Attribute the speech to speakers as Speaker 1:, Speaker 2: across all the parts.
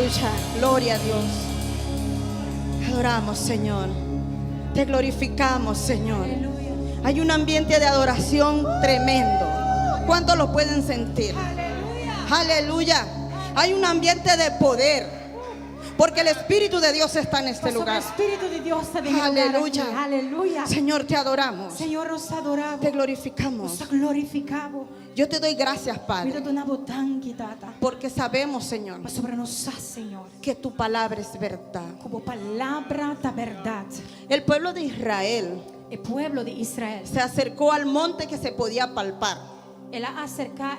Speaker 1: Aleluya, gloria a Dios. Adoramos, Señor. Te glorificamos, Señor. Hay un ambiente de adoración tremendo. ¿Cuántos lo pueden sentir? Aleluya. Hay un ambiente de poder, porque el Espíritu de Dios está en este lugar. Aleluya.
Speaker 2: Aleluya.
Speaker 1: Señor, te adoramos.
Speaker 2: Senhor, nos adoramos.
Speaker 1: Te glorificamos.
Speaker 2: Nos glorificamos.
Speaker 1: Yo te doy gracias, Padre,
Speaker 2: Mira dona botangi tata.
Speaker 1: porque sabemos, Señor,
Speaker 2: Mas sobre nós, Senhor,
Speaker 1: que tu palabra es verdad.
Speaker 2: como palavra da verdade.
Speaker 1: El pueblo de Israel
Speaker 2: O pueblo de Israel,
Speaker 1: se acercó al monte que se podía palpar,
Speaker 2: ela acerca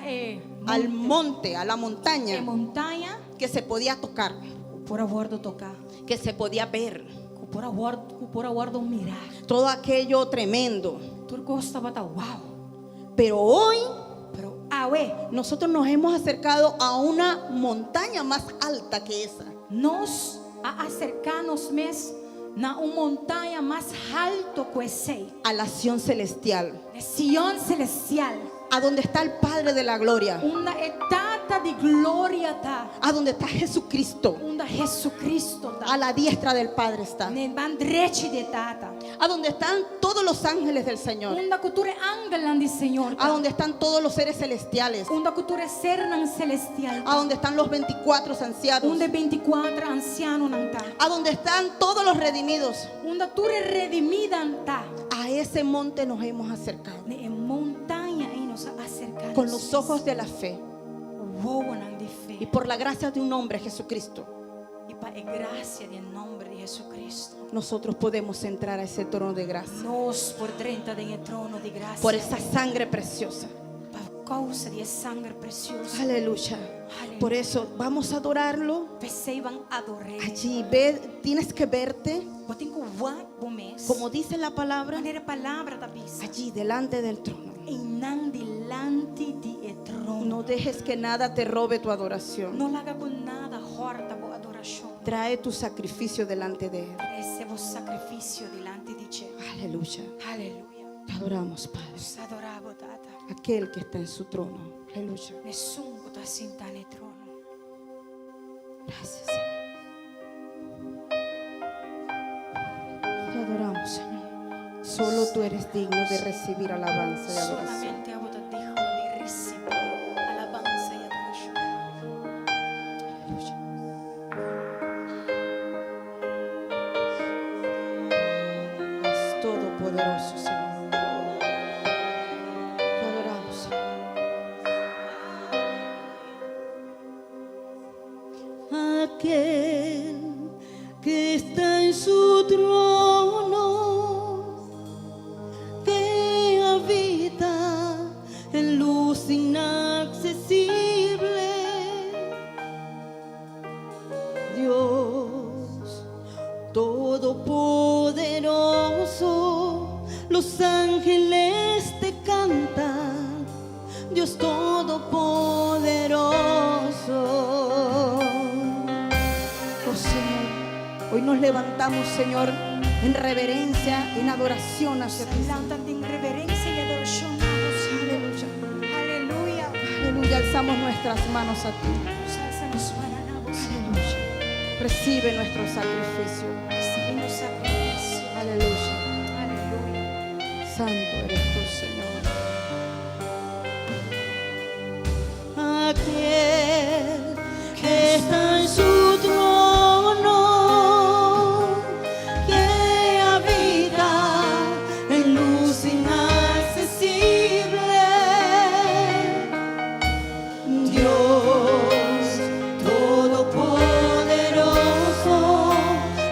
Speaker 1: al monte, a la montaña
Speaker 2: montanha
Speaker 1: que se podía tocar,
Speaker 2: por aguardo tocar,
Speaker 1: que se podía ver.
Speaker 2: por aguardo mirar.
Speaker 1: Todo aquello tremendo.
Speaker 2: Tu gostava da wow.
Speaker 1: Pero hoy
Speaker 2: Pero awe,
Speaker 1: nosotros nos hemos acercado a una montaña más alta que esa.
Speaker 2: nós a acercar-nos mes na montanha mais alto que esse,
Speaker 1: A la Sión celestial,
Speaker 2: de Sião celestial,
Speaker 1: a donde está el Padre de la gloria,
Speaker 2: uma etapa de glória tá,
Speaker 1: a donde está Jesucristo,
Speaker 2: onde Jesus Cristo
Speaker 1: a
Speaker 2: tá,
Speaker 1: la diestra del Padre está,
Speaker 2: ne bandrete de tata,
Speaker 1: a donde están todos los ángeles del Señor,
Speaker 2: onde cultura angelan de Senhor,
Speaker 1: a donde están todos los seres celestiales,
Speaker 2: onde cultura sernan celestial,
Speaker 1: a donde están los 24 ancianos,
Speaker 2: onde 24 ancianos não tá,
Speaker 1: a donde están todos los redimidos.
Speaker 2: onde tu redimida tá,
Speaker 1: A ese monte nos hemos acercado
Speaker 2: ne montanha e nos acercar
Speaker 1: con los ojos de la fe
Speaker 2: voam de
Speaker 1: y
Speaker 2: fé.
Speaker 1: por la gracia de un hombre, Jesucristo.
Speaker 2: E para a graça de nome de Jesus Cristo,
Speaker 1: Nosotros podemos entrar a ese trono de gracia
Speaker 2: nós por 30 de trono de graça,
Speaker 1: por esa sangre preciosa.
Speaker 2: por causa de sangue precioso.
Speaker 1: Aleluya. Por eso vamos a adorarlo
Speaker 2: Vocês vão adorar.
Speaker 1: allí. Tienes que verte,
Speaker 2: Botem com o mês.
Speaker 1: como dice la palabra,
Speaker 2: Maneira palavra da bisa.
Speaker 1: allí delante del trono.
Speaker 2: E não delante de trono.
Speaker 1: No dejes que nada te robe tu adoración.
Speaker 2: Não laga com nada horta boa adoração.
Speaker 1: Trae tu sacrificio delante de Él.
Speaker 2: Esse é o sacrifício delante de Deus.
Speaker 1: Aleluya.
Speaker 2: Aleluia.
Speaker 1: Te adoramos, Padre.
Speaker 2: Nos adoramos, tata.
Speaker 1: Aquel que está en su trono. Aleluya.
Speaker 2: Nessun que está sentado no trono.
Speaker 1: Gracias, Señor. Te adoramos, Señor. Solo tú eres digno de recibir alabanza y adoración.
Speaker 2: Solamente a vos te digo de recibir alabanza y adoración.
Speaker 1: Aleluya. Es todopoderoso, Señor. Te adoramos, Señor. Aquel que está en su trono, que habita en luz inaccesible, Dios todopoderoso, los ángeles te cantan, Dios todopoderoso. Oh Señor, hoy nos levantamos, Señor, en reverencia, en adoración hacia ti.
Speaker 2: Levanta-te em reverência e adoração.
Speaker 1: Aleluya.
Speaker 2: Aleluia.
Speaker 1: Aleluya, alzamos nuestras manos a ti.
Speaker 2: Alça-nos para nós.
Speaker 1: Aleluya. Recibe nuestro sacrificio.
Speaker 2: Recebemos sacrifício.
Speaker 1: Aleluya.
Speaker 2: Aleluia.
Speaker 1: Santo eres tú, Señor. Aquel que está en su trono, que habita en luz inaccesible, Dios todopoderoso,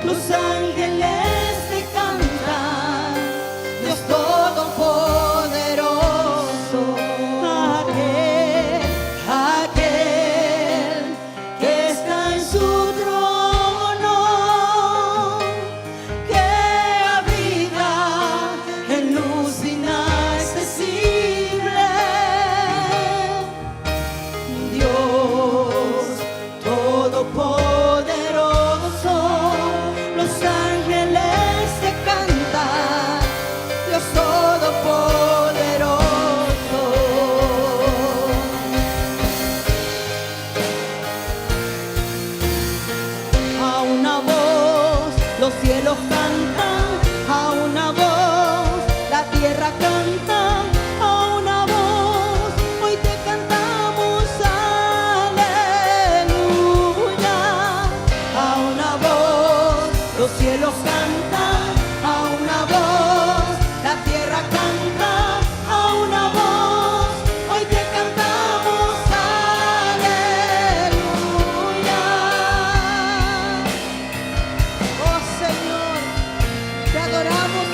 Speaker 1: los ángeles te cantan, Dios todopoderoso, aquel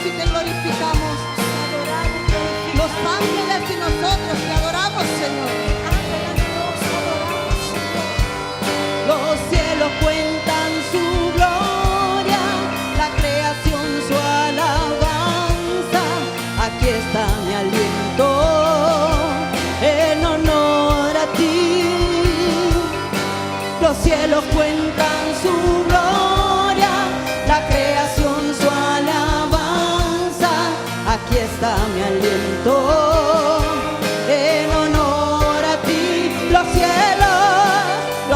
Speaker 1: y te glorificamos. Los ángeles y nosotros te adoramos, Señor. Los cielos cuentan su gloria, la creación su alabanza. Aquí está mi aliento en honor a ti. Los cielos cuentan su gloria, la creación su alabanza. Aquí está mi aliento en honor a ti. Los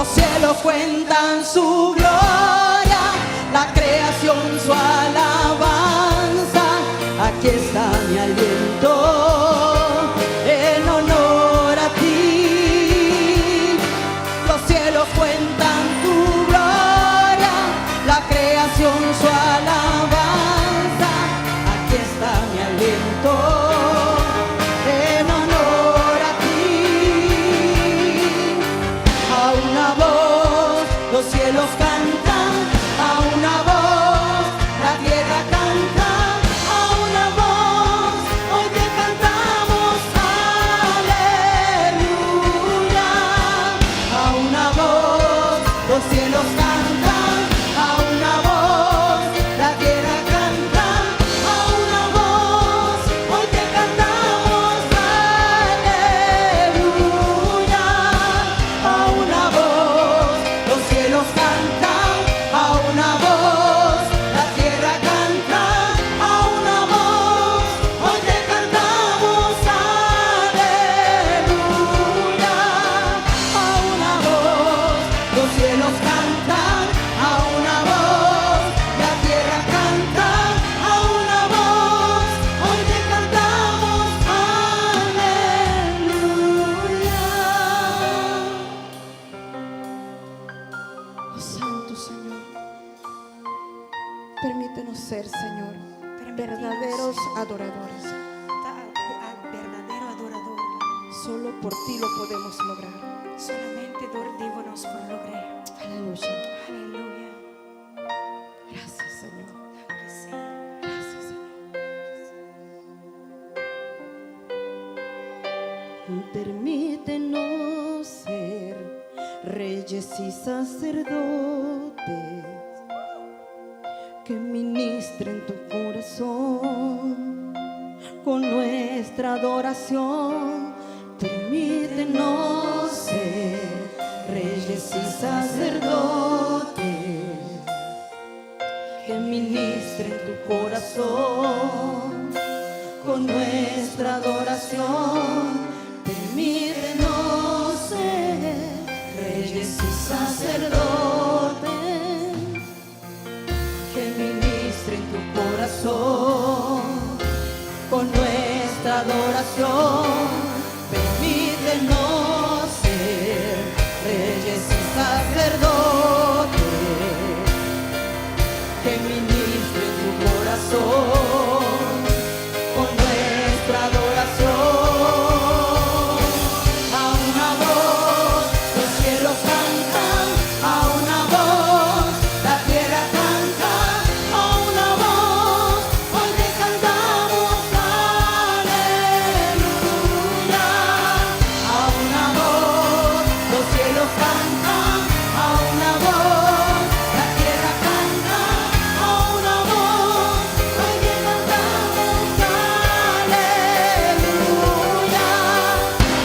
Speaker 1: cielos cuentan su gloria, la creación su alabanza. Aquí está mi aliento en honor a ti. Los cielos cuentan tu gloria, la creación su alabanza. Aquí está mi aliento en honor a ti. A una voz los cielos cantan, a una voz la tierra canta, a una voz hoy te cantamos aleluya. A una voz los cielos cantan, a una voz la tierra canta, a una voz hoy te cantamos aleluya. A una voz los cielos cantan, a una voz la tierra canta, a una voz hoy te cantamos aleluya. A una voz los cielos cantan, a una voz la tierra canta, a una voz hoy te cantamos aleluya. Oh Santo Señor, permítenos ser, Señor, verdaderos adoradores.
Speaker 2: Verdadero adorador.
Speaker 1: Solo por ti lo podemos lograr.
Speaker 2: Solamente devonos por lograr.
Speaker 1: Aleluya.
Speaker 2: Aleluya.
Speaker 1: Gracias, Señor.
Speaker 2: Sí.
Speaker 1: Gracias, Señor. Permítenos ser reyes y sacerdotes que ministren tu corazón con nuestra adoración. Permítenos ser reyes y sacerdotes que ministren tu corazón con nuestra adoración. Permítenos ser reyes y sacerdotes que ministren tu corazón con nuestra adoración. Permítenos ser reyes y sacerdotes que ministren tu corazón con nuestra adoración. A una voz los cielos cantan, a una voz la tierra canta, a una voz hoy te cantamos aleluya. A una voz los cielos cantan, a una voz la tierra canta, a una voz hoy te cantamos aleluya.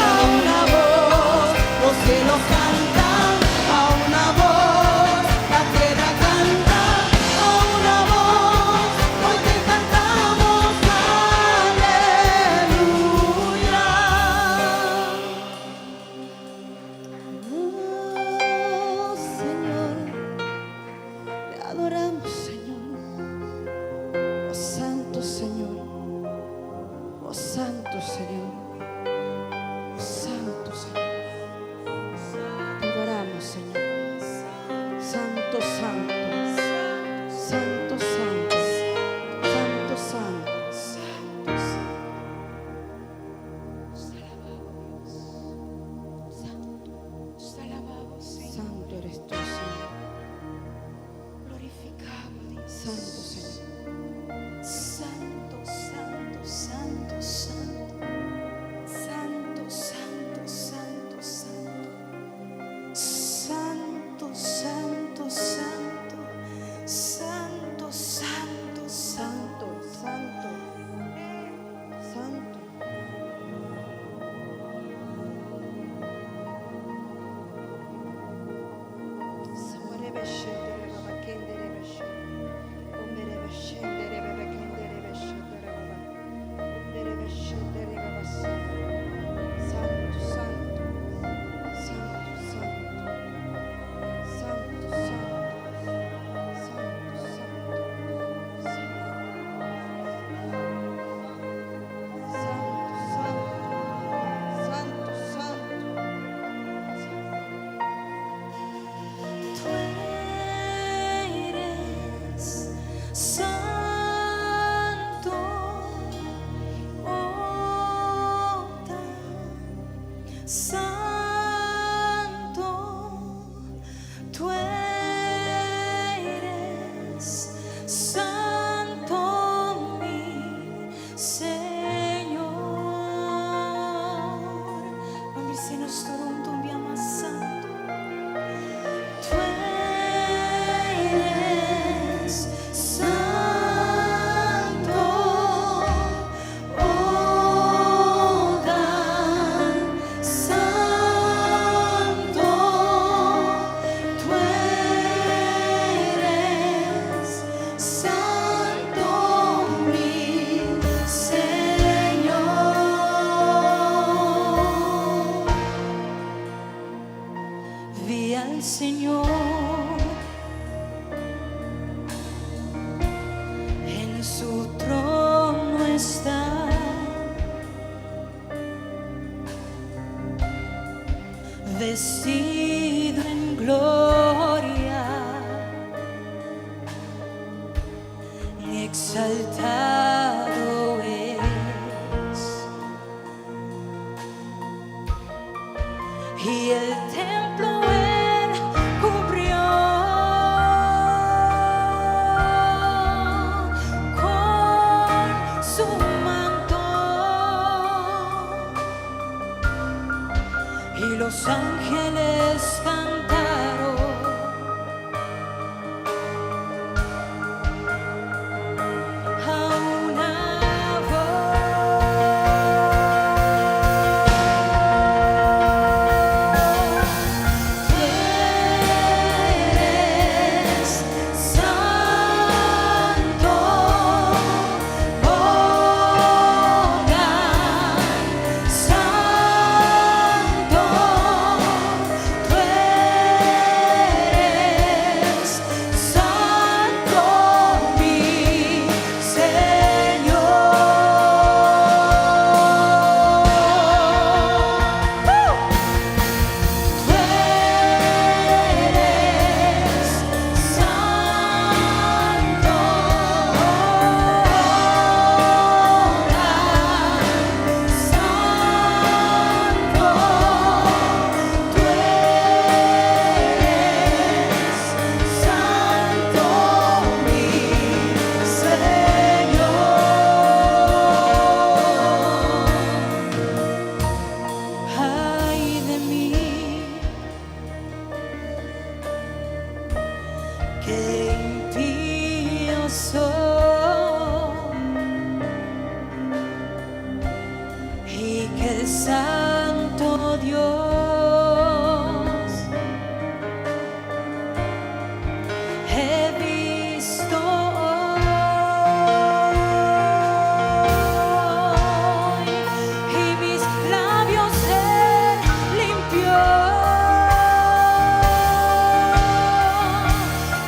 Speaker 1: A una voz los cielos cantan, a una voz la tierra canta, a una voz hoy te cantamos aleluya. Oh Señor, te adoramos, Señor. Oh Santo Señor, oh Santo Señor, oh Santo Señor. Te adoramos, Señor. Santo, santo, santo, santo, santo, santo, santo, santo eres tú, Señor.
Speaker 2: Glorificado, Dios.
Speaker 1: Santo, Señor.
Speaker 2: Santo. Santo, tú eres santo, mi Señor. Vamos a nos torno un día más santo. Tú eres santo, oh tan santo. Tú eres santo, mi Señor. Vi al Señor en su trono está, vestido en gloria, exaltado es, y el templo él cubrió con su manto, y los ángeles cantaron a una voz. Tú eres santo, oh gran santo. Tú eres santo, mi Señor. Tú eres santo, santo. Tú eres santo, mi Señor. Ay de mí, que impío soy, y que el Santo Dios he visto hoy, y mis labios él limpió.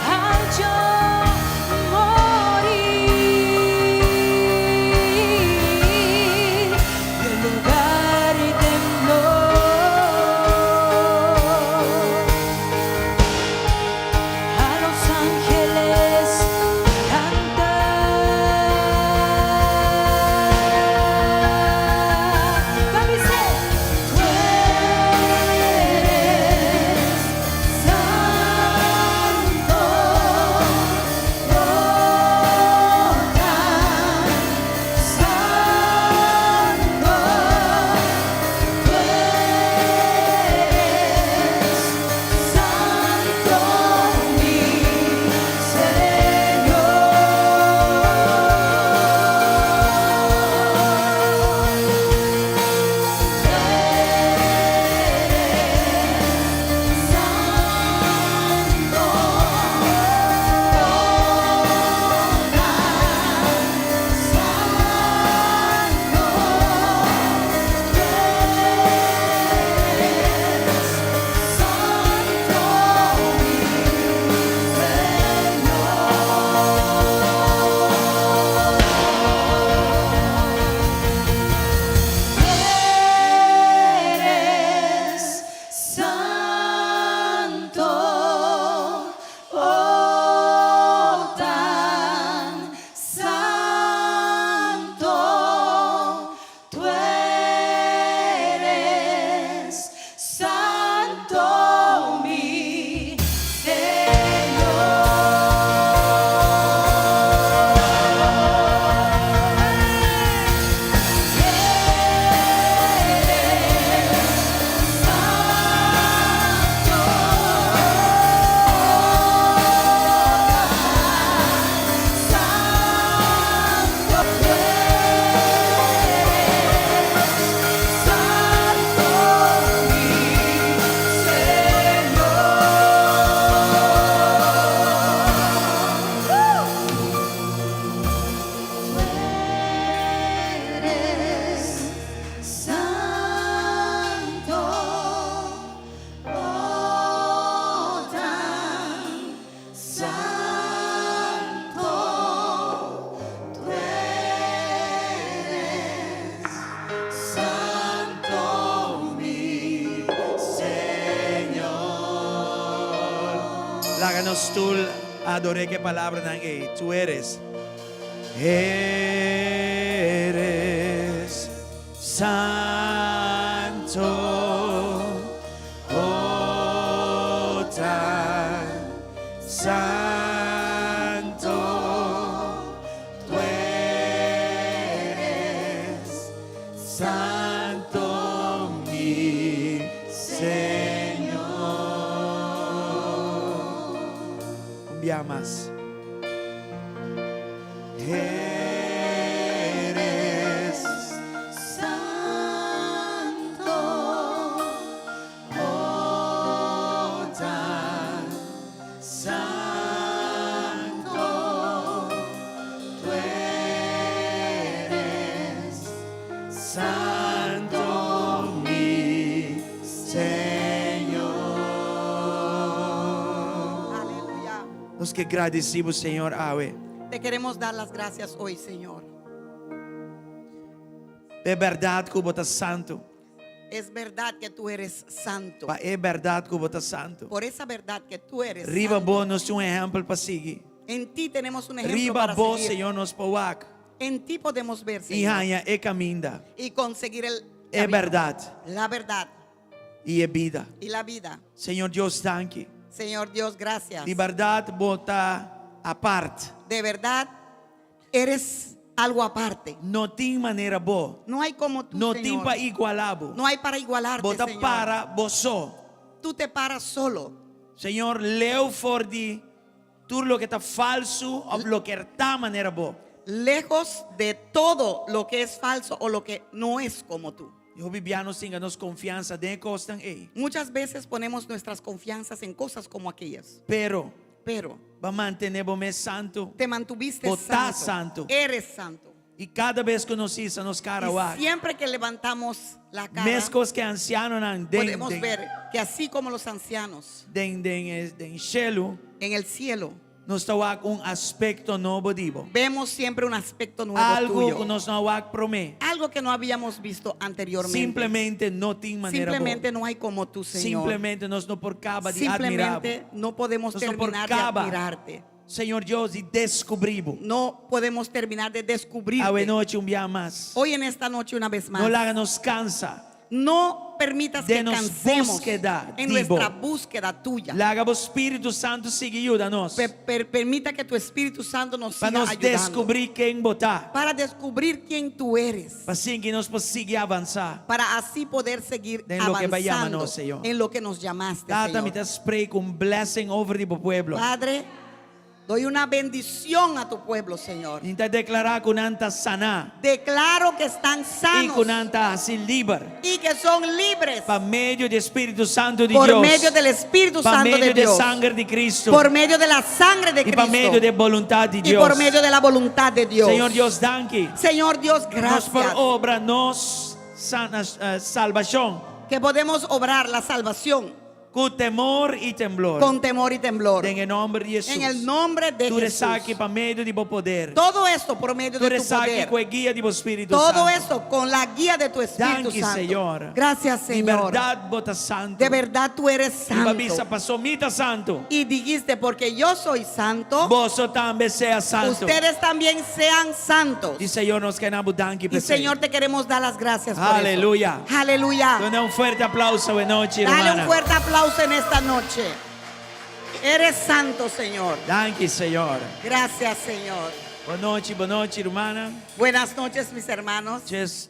Speaker 2: Al yo morir, el lugar tembló.
Speaker 3: nostul adore que palabra nan e. Tú eres. Eres santo. Oh, tan santo. Tú eres santo, mi Señor. Un día más. Eres santo, oh, tan santo. Tú eres santo, mi Señor.
Speaker 1: Aleluya.
Speaker 3: Nos que agradecemos, Señor, Ave.
Speaker 1: Te queremos dar las gracias hoy, Señor.
Speaker 3: É verdade que você é santo.
Speaker 1: Es verdad que tú eres santo.
Speaker 3: Mas é verdade que você é santo.
Speaker 1: Por esa verdad que tú eres
Speaker 3: Riba
Speaker 1: santo,
Speaker 3: bom nos um exemplo para seguir.
Speaker 1: en ti tenemos un ejemplo
Speaker 3: Riba
Speaker 1: para
Speaker 3: bom,
Speaker 1: seguir.
Speaker 3: Senhor, nos pauac.
Speaker 1: En ti podemos ver,
Speaker 3: E
Speaker 1: Señor,
Speaker 3: rainha é caminda.
Speaker 1: y conseguir el
Speaker 3: É
Speaker 1: camino,
Speaker 3: verdade.
Speaker 1: la verdad
Speaker 3: E é vida.
Speaker 1: y la vida.
Speaker 3: Senhor Deus, danke.
Speaker 1: Señor Dios, gracias.
Speaker 3: De verdade, bota a parte.
Speaker 1: De verdad, eres algo aparte.
Speaker 3: Não tem maneira boa.
Speaker 1: No hay como tú,
Speaker 3: Não tem
Speaker 1: Señor.
Speaker 3: para igualar.
Speaker 1: No hay para igualarte,
Speaker 3: Bota
Speaker 1: Señor.
Speaker 3: para você.
Speaker 1: Tú te paras solo.
Speaker 3: Senhor, leu for de tudo lo que está falso ou lo que está maneira boa.
Speaker 1: Lejos de todo lo que es falso o lo que no es como tú.
Speaker 3: Eu bibianos tenhamos confiança de costan ei.
Speaker 1: Muchas veces ponemos nuestras confianzas en cosas como aquellas.
Speaker 3: Pero
Speaker 1: Pero
Speaker 3: va mantener-me santo.
Speaker 1: te mantuviste
Speaker 3: Votá
Speaker 1: santo.
Speaker 3: santo.
Speaker 1: Eres santo.
Speaker 3: E cada vez que nos isa nos
Speaker 1: Y
Speaker 3: carawak.
Speaker 1: siempre que levantamos la cara,
Speaker 3: Mescos que anciano nan
Speaker 1: podemos ver que así como los ancianos
Speaker 3: den cielo
Speaker 1: en el cielo,
Speaker 3: nos tawak aspecto novo dibo.
Speaker 1: vemos siempre un aspecto nuevo
Speaker 3: Algo
Speaker 1: tuyo.
Speaker 3: que nos tawak promé.
Speaker 1: Algo que no habíamos visto anteriormente.
Speaker 3: Simplemente no tem maneira
Speaker 1: Simplemente
Speaker 3: boa.
Speaker 1: no hay como tú, Señor.
Speaker 3: Simplemente nos não por caba de admirar.
Speaker 1: Simplemente no podemos
Speaker 3: Nos no
Speaker 1: terminar de
Speaker 3: porcaba.
Speaker 1: admirarte.
Speaker 3: Senhor Deus, e descobrimos.
Speaker 1: No podemos terminar de
Speaker 3: A
Speaker 1: descubrirte.
Speaker 3: noite dia mais.
Speaker 1: Hoy en esta noche una vez más.
Speaker 3: No la nos cansa.
Speaker 1: No permitas que
Speaker 3: Denos
Speaker 1: cansemos
Speaker 3: búsqueda,
Speaker 1: en
Speaker 3: digo.
Speaker 1: nuestra búsqueda tuya.
Speaker 3: Laga o Espírito Santo seguiu-nos.
Speaker 1: Permita que tu Espíritu Santo nos
Speaker 3: Para
Speaker 1: siga
Speaker 3: nos
Speaker 1: ayudando.
Speaker 3: descobrir quem botar.
Speaker 1: Para descubrir quién tú eres.
Speaker 3: Para assim que nós possamos avançar.
Speaker 1: Para así poder seguir
Speaker 3: En lo que
Speaker 1: avanzando
Speaker 3: vayámonos, Señor.
Speaker 1: en lo que nos llamaste,
Speaker 3: Tata me
Speaker 1: Señor.
Speaker 3: spray com blessing over the pueblo.
Speaker 1: Padre, doy una bendición a tu pueblo, Señor.
Speaker 3: Então declarar com anta sanar.
Speaker 1: Declaro que están
Speaker 3: E
Speaker 1: sanos
Speaker 3: com anta se liber.
Speaker 1: y que son libres
Speaker 3: Para meio do Espírito Santo de
Speaker 1: por
Speaker 3: Deus.
Speaker 1: medio del Espíritu
Speaker 3: Para
Speaker 1: Santo de
Speaker 3: meio de
Speaker 1: Dios,
Speaker 3: sangue de Cristo.
Speaker 1: por medio de la sangre de
Speaker 3: E para meio de
Speaker 1: Cristo
Speaker 3: voluntad de
Speaker 1: y
Speaker 3: Deus.
Speaker 1: por medio de la voluntad de Dios.
Speaker 3: Senhor Deus, danke.
Speaker 1: Señor Dios,
Speaker 3: Nos por
Speaker 1: gracias
Speaker 3: obra nos salvação.
Speaker 1: que podemos obrar la salvación
Speaker 3: Com temor e temblor.
Speaker 1: con temor y temblor.
Speaker 3: En el nombre de Jesus.
Speaker 1: En el nombre de
Speaker 3: Tu
Speaker 1: Jesús.
Speaker 3: resaque para meio de bo poder.
Speaker 1: Todo esto por medio
Speaker 3: Tu
Speaker 1: de tu
Speaker 3: resaque
Speaker 1: poder.
Speaker 3: com a guia de bo Espírito
Speaker 1: Todo
Speaker 3: Santo.
Speaker 1: esto con la guía de tu Espíritu
Speaker 3: Danke,
Speaker 1: Santo.
Speaker 3: Señor.
Speaker 1: Gracias,
Speaker 3: De
Speaker 1: Señor.
Speaker 3: verdade, bota santo.
Speaker 1: De verdad tú eres
Speaker 3: E
Speaker 1: santo.
Speaker 3: babisa passou mita santo.
Speaker 1: Y dijiste, porque yo soy santo,
Speaker 3: Vos também sea santo.
Speaker 1: ustedes también sean santos.
Speaker 3: E Senhor, nós queremos danke
Speaker 1: Y
Speaker 3: por
Speaker 1: Señor, te queremos dar las gracias por
Speaker 3: Aleluya.
Speaker 1: eso. Aleluya.
Speaker 3: Dona fuerte aplauso buena noche,
Speaker 1: Dale
Speaker 3: hermana.
Speaker 1: un fuerte aplauso en esta noche. Eres santo, Señor.
Speaker 3: Danke, Senhor.
Speaker 1: Gracias, Señor.
Speaker 3: Boa noite, hermana.
Speaker 1: Buenas noches, mis hermanos.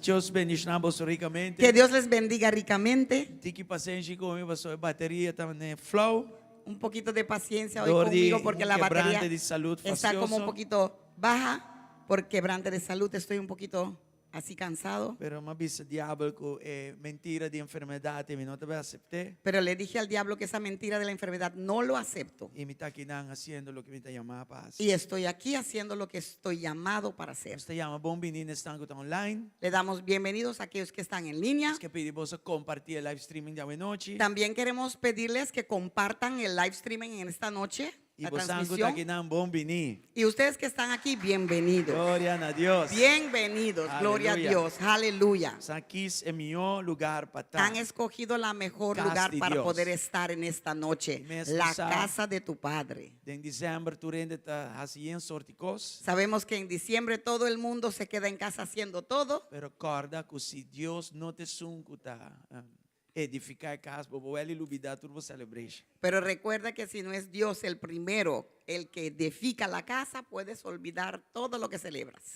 Speaker 3: Deus bendicionamos ricamente.
Speaker 1: Que Dios les bendiga ricamente.
Speaker 3: Tiki paciência comigo, a bateria está no flow.
Speaker 1: Un poquito de paciencia hoy
Speaker 3: Dor de
Speaker 1: conmigo porque la
Speaker 3: quebrante
Speaker 1: batería
Speaker 3: de salud
Speaker 1: está como un
Speaker 3: facioso.
Speaker 1: poquito baja por quebrante de salud. Estoy un poquito así cansado.
Speaker 3: Pero uma bisa diabo que mentira de enfermidade, me não te acepté.
Speaker 1: Pero le dije al diablo que esa mentira de la enfermedad no lo acepto.
Speaker 3: E me está aqui haciendo lo que me está llamando para hacer.
Speaker 1: Y estoy aquí haciendo lo que estoy llamado para hacer.
Speaker 3: Nos te llama bom menino estão online.
Speaker 1: Le damos bienvenidos a aquellos que están en línea.
Speaker 3: Es que pedimos a compartir el live streaming de hoy noche.
Speaker 1: También queremos pedirles que compartan el live streaming en esta noche.
Speaker 3: Y
Speaker 4: la
Speaker 3: vos está
Speaker 4: transmisión.
Speaker 3: aquí nan bom vini.
Speaker 4: Y ustedes que están aquí, bienvenidos.
Speaker 3: Gloria a Dios.
Speaker 4: Bienvenidos, gloria a
Speaker 3: Aleluya.
Speaker 4: Dios, aleluya.
Speaker 3: Aquí es el mejor lugar para estar.
Speaker 4: Han escogido la mejor
Speaker 3: Casa
Speaker 4: lugar
Speaker 3: de
Speaker 4: para
Speaker 3: Dios.
Speaker 4: poder estar en esta noche,
Speaker 3: Mesmo
Speaker 4: la
Speaker 3: sabe.
Speaker 4: casa de tu Padre.
Speaker 3: En diciembre tu rende está haciendo sorticos.
Speaker 4: Sabemos que en diciembre todo el mundo se queda en casa haciendo todo,
Speaker 3: Pero recorda que si Dios no te suncuta edificar casa, bobo ele ilumina turbo celebration.
Speaker 4: pero recuerda que si no es Dios el primero, el que edifica la casa, puedes olvidar todo lo que celebras.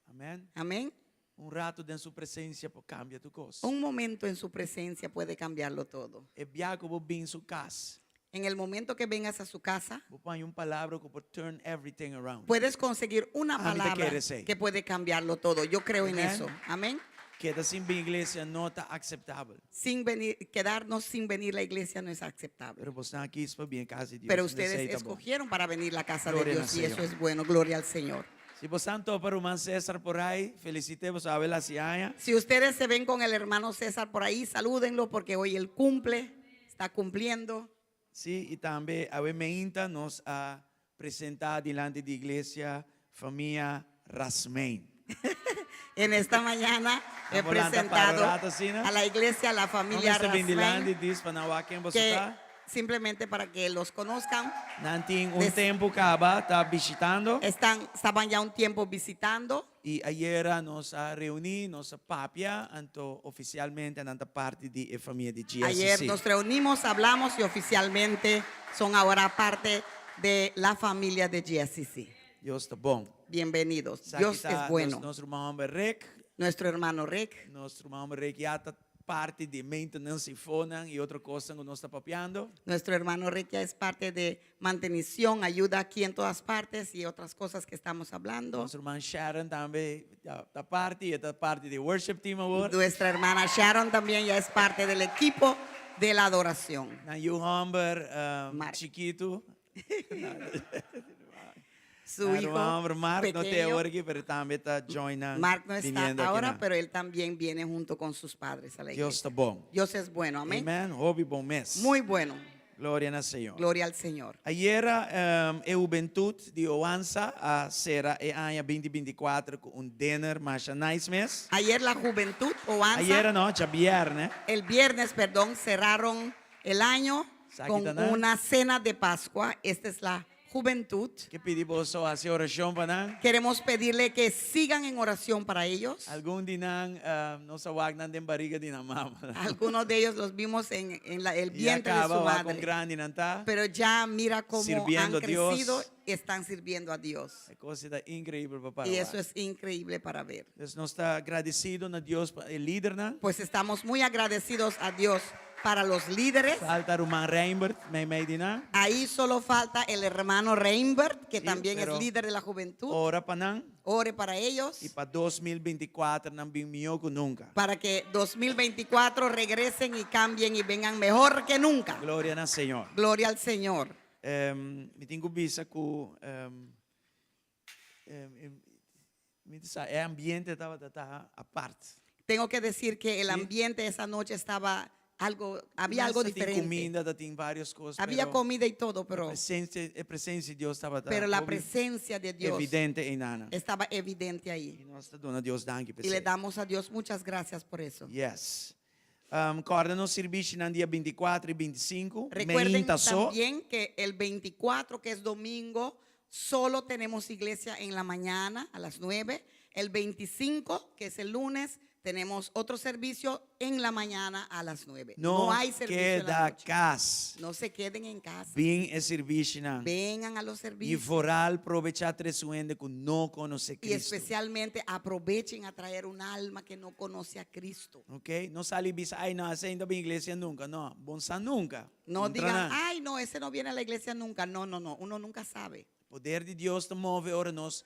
Speaker 3: Amén.
Speaker 4: Amén.
Speaker 3: Un rato de su presencia cambia tu cosa.
Speaker 4: Un momento en su presencia puede cambiarlo todo.
Speaker 3: Es bien que vos en su casa.
Speaker 4: En el momento que vengas a su casa,
Speaker 3: Vos pones una palabra que puede turn everything around.
Speaker 4: puedes conseguir una
Speaker 3: A mí te
Speaker 4: palabra
Speaker 3: quiere decir.
Speaker 4: que puede cambiarlo todo. Yo creo en
Speaker 3: Amén.
Speaker 4: eso. Amén.
Speaker 3: Queda sin mi iglesia no está aceptable.
Speaker 4: Sin venir, quedarnos sin venir a la iglesia no es aceptable.
Speaker 3: Pero vos están aquí es para bien casa de Dios.
Speaker 4: Pero
Speaker 3: No
Speaker 4: ustedes
Speaker 3: sei, tá bom.
Speaker 4: escogieron para venir a la casa
Speaker 3: Gloria
Speaker 4: de
Speaker 3: al
Speaker 4: Dios y
Speaker 3: Señor.
Speaker 4: eso es bueno. Gloria al Señor.
Speaker 3: Si vos están todo para un César por ahí, felicitemos a ver la ciaña.
Speaker 4: Si ustedes se ven con el hermano César por ahí, salúdenlo porque hoy él cumple, está cumpliendo.
Speaker 3: Sí, y también a ver Meinta nos ha presentado delante de iglesia familia Rasmein.
Speaker 4: En esta mañana he
Speaker 3: Vamos a
Speaker 4: presentado
Speaker 3: parar rato, ¿sí, no?
Speaker 4: a la iglesia, a la familia
Speaker 3: Vamos a ver delante
Speaker 4: Rasmein,
Speaker 3: de Dios para no quem você
Speaker 4: que
Speaker 3: está.
Speaker 4: simplemente para que los conozcan,
Speaker 3: Nantin un
Speaker 4: Des-
Speaker 3: tempo acaba, está visitando.
Speaker 4: estaban ya un tiempo visitando.
Speaker 3: Y ayer nos ha reunido, nos papia, anto oficialmente en esta parte de la familia de GSC.
Speaker 4: Ayer nos reunimos, hablamos y oficialmente son ahora parte de la familia de GSCC.
Speaker 3: Dios está bom.
Speaker 4: Bienvenidos.
Speaker 3: Sa
Speaker 4: Dios
Speaker 3: kita,
Speaker 4: es bueno.
Speaker 3: Nuestro hermano Rick,
Speaker 4: Nuestro hermano Rick
Speaker 3: ya está parte de maintenance y fonan y otra cosa que nos está papiando.
Speaker 4: Nuestro hermano Rick ya es parte de mantención, ayuda aquí en todas partes y otras cosas que estamos hablando.
Speaker 3: Nuestro hermano Sharon también está parte y está parte de worship team ahora.
Speaker 4: Nuestra hermana Sharon también ya es parte del equipo de la adoración.
Speaker 3: Na you hombre
Speaker 4: Mark.
Speaker 3: chiquito.
Speaker 4: Su hijo
Speaker 3: Mark no te
Speaker 4: pequeño,
Speaker 3: ahora aquí, pero también está joining.
Speaker 4: Mark no
Speaker 3: viniendo
Speaker 4: está
Speaker 3: aquí,
Speaker 4: ahora,
Speaker 3: na.
Speaker 4: pero él también viene junto con sus padres a la
Speaker 3: Dios
Speaker 4: iglesia.
Speaker 3: está bom.
Speaker 4: Dios es bueno, amén.
Speaker 3: Amén. Hobby bom mes.
Speaker 4: Muy bueno.
Speaker 3: Gloria al Señor.
Speaker 4: Gloria al Señor.
Speaker 3: Ayer a juventud de Oanza a será el año 2024 con un dinner más nice mes.
Speaker 4: Ayer la juventud Oanza,
Speaker 3: Ayer no, ya viernes.
Speaker 4: el viernes, perdón, cerraron el año con
Speaker 3: Sakitana.
Speaker 4: una cena de Pascua. Esta es la juventud.
Speaker 3: Que pedimos hacer oración para
Speaker 4: Queremos pedirle que sigan en oración para ellos.
Speaker 3: algún dinang no se wagnan de barriga de la mamá.
Speaker 4: Algunos de ellos los vimos en el
Speaker 3: Y
Speaker 4: vientre de su
Speaker 3: acaba con
Speaker 4: madre.
Speaker 3: gran dinanta.
Speaker 4: Pero ya mira cómo
Speaker 3: Sirviendo
Speaker 4: han
Speaker 3: a Dios.
Speaker 4: crecido y están sirviendo a Dios.
Speaker 3: Cosa increíble papá.
Speaker 4: Y eso es increíble para ver.
Speaker 3: Entonces nos está agradecido a Dios el líder na.
Speaker 4: Pues estamos muy agradecidos a Dios para los líderes.
Speaker 3: Falta Roman Reinbert, me medina.
Speaker 4: Ahí solo falta el hermano Reinbert, que
Speaker 3: Sí,
Speaker 4: también es
Speaker 3: pero
Speaker 4: líder de la juventud.
Speaker 3: Ora panang.
Speaker 4: Ore para ellos,
Speaker 3: Y para 2024 nang bien mío que nunca.
Speaker 4: para que 2024 regresen y cambien y vengan mejor que nunca.
Speaker 3: Gloria al Señor.
Speaker 4: Gloria al Señor.
Speaker 3: Me tengo visa que el ambiente estaba aparte.
Speaker 4: Tengo que decir que el
Speaker 3: Sí.
Speaker 4: ambiente esa noche estaba había algo
Speaker 3: Tem
Speaker 4: diferente.
Speaker 3: comida, tem várias coisas.
Speaker 4: Había
Speaker 3: pero
Speaker 4: comida y todo,
Speaker 3: a
Speaker 4: pero
Speaker 3: presença de Deus estava
Speaker 4: la presencia de Dios
Speaker 3: evidente em Nana.
Speaker 4: estaba evidente ahí.
Speaker 3: E nós estamos dando a Deus danke por
Speaker 4: Y le
Speaker 3: isso.
Speaker 4: damos a Dios muchas gracias por eso.
Speaker 3: Yes. Coordenou serviço no dia 24 e 25.
Speaker 4: Recuerden
Speaker 3: Meinta só.
Speaker 4: también que el 24, que es domingo, solo tenemos iglesia en la mañana a las 9. El 25, que es el lunes, tenemos otro servicio en la mañana a las 9. No hay servicio en la
Speaker 3: queda
Speaker 4: noche.
Speaker 3: casa.
Speaker 4: No se queden en casa.
Speaker 3: Bem é serviço não.
Speaker 4: Vengan a los
Speaker 3: E
Speaker 4: servicios.
Speaker 3: foral aproveitar tres suende que não conhece
Speaker 4: Y
Speaker 3: Cristo.
Speaker 4: especialmente aprovechen a traer un alma que no conoce a Cristo.
Speaker 3: Ok? Não sale bisa, ai não, essa ainda bem igreja nunca. Não, bom san nunca.
Speaker 4: No
Speaker 3: Entra
Speaker 4: digan,
Speaker 3: na.
Speaker 4: ay, no, ese no viene a la iglesia nunca. No, no, no. Uno nunca sabe.
Speaker 3: O poder de Deus te move ora nós.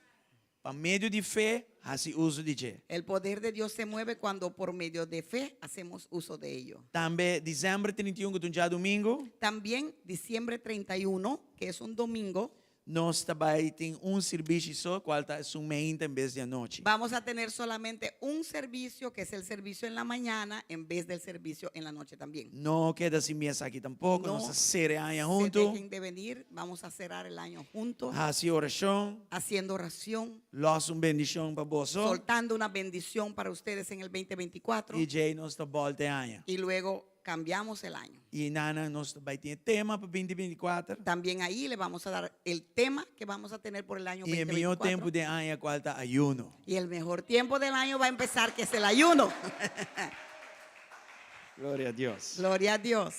Speaker 3: Para meio de fé, hace uso de je.
Speaker 4: El poder de Dios se mueve cuando por medio de fe hacemos uso de ello.
Speaker 3: Também dezembro 31, que é um dia domingo,
Speaker 4: También diciembre 31, que es un domingo,
Speaker 3: nós também tem serviço só, qual está somente em vez de noite.
Speaker 4: Vamos a tener solamente un servicio, que es el servicio en la mañana, en vez del servicio en la noche también.
Speaker 3: Não queda assim mesa aqui tampouco,
Speaker 4: No
Speaker 3: nós cereanha
Speaker 4: se
Speaker 3: junto,
Speaker 4: dejen de venir, vamos a cerrar el año juntos,
Speaker 3: assim oração,
Speaker 4: haciendo oración,
Speaker 3: los bendição para você,
Speaker 4: soltando una bendición para ustedes en el 2024
Speaker 3: e já nós está volta año.
Speaker 4: y luego cambiamos el año.
Speaker 3: E nana nós vai ter tema para 2024.
Speaker 4: También ahí le vamos a dar el tema que vamos a tener por el año
Speaker 3: E o melhor
Speaker 4: 2024.
Speaker 3: tempo de año qual está ayuno.
Speaker 4: Y el mejor tiempo del año va a empezar, que es el ayuno.
Speaker 3: Glória a Deus.
Speaker 4: Gloria a Dios.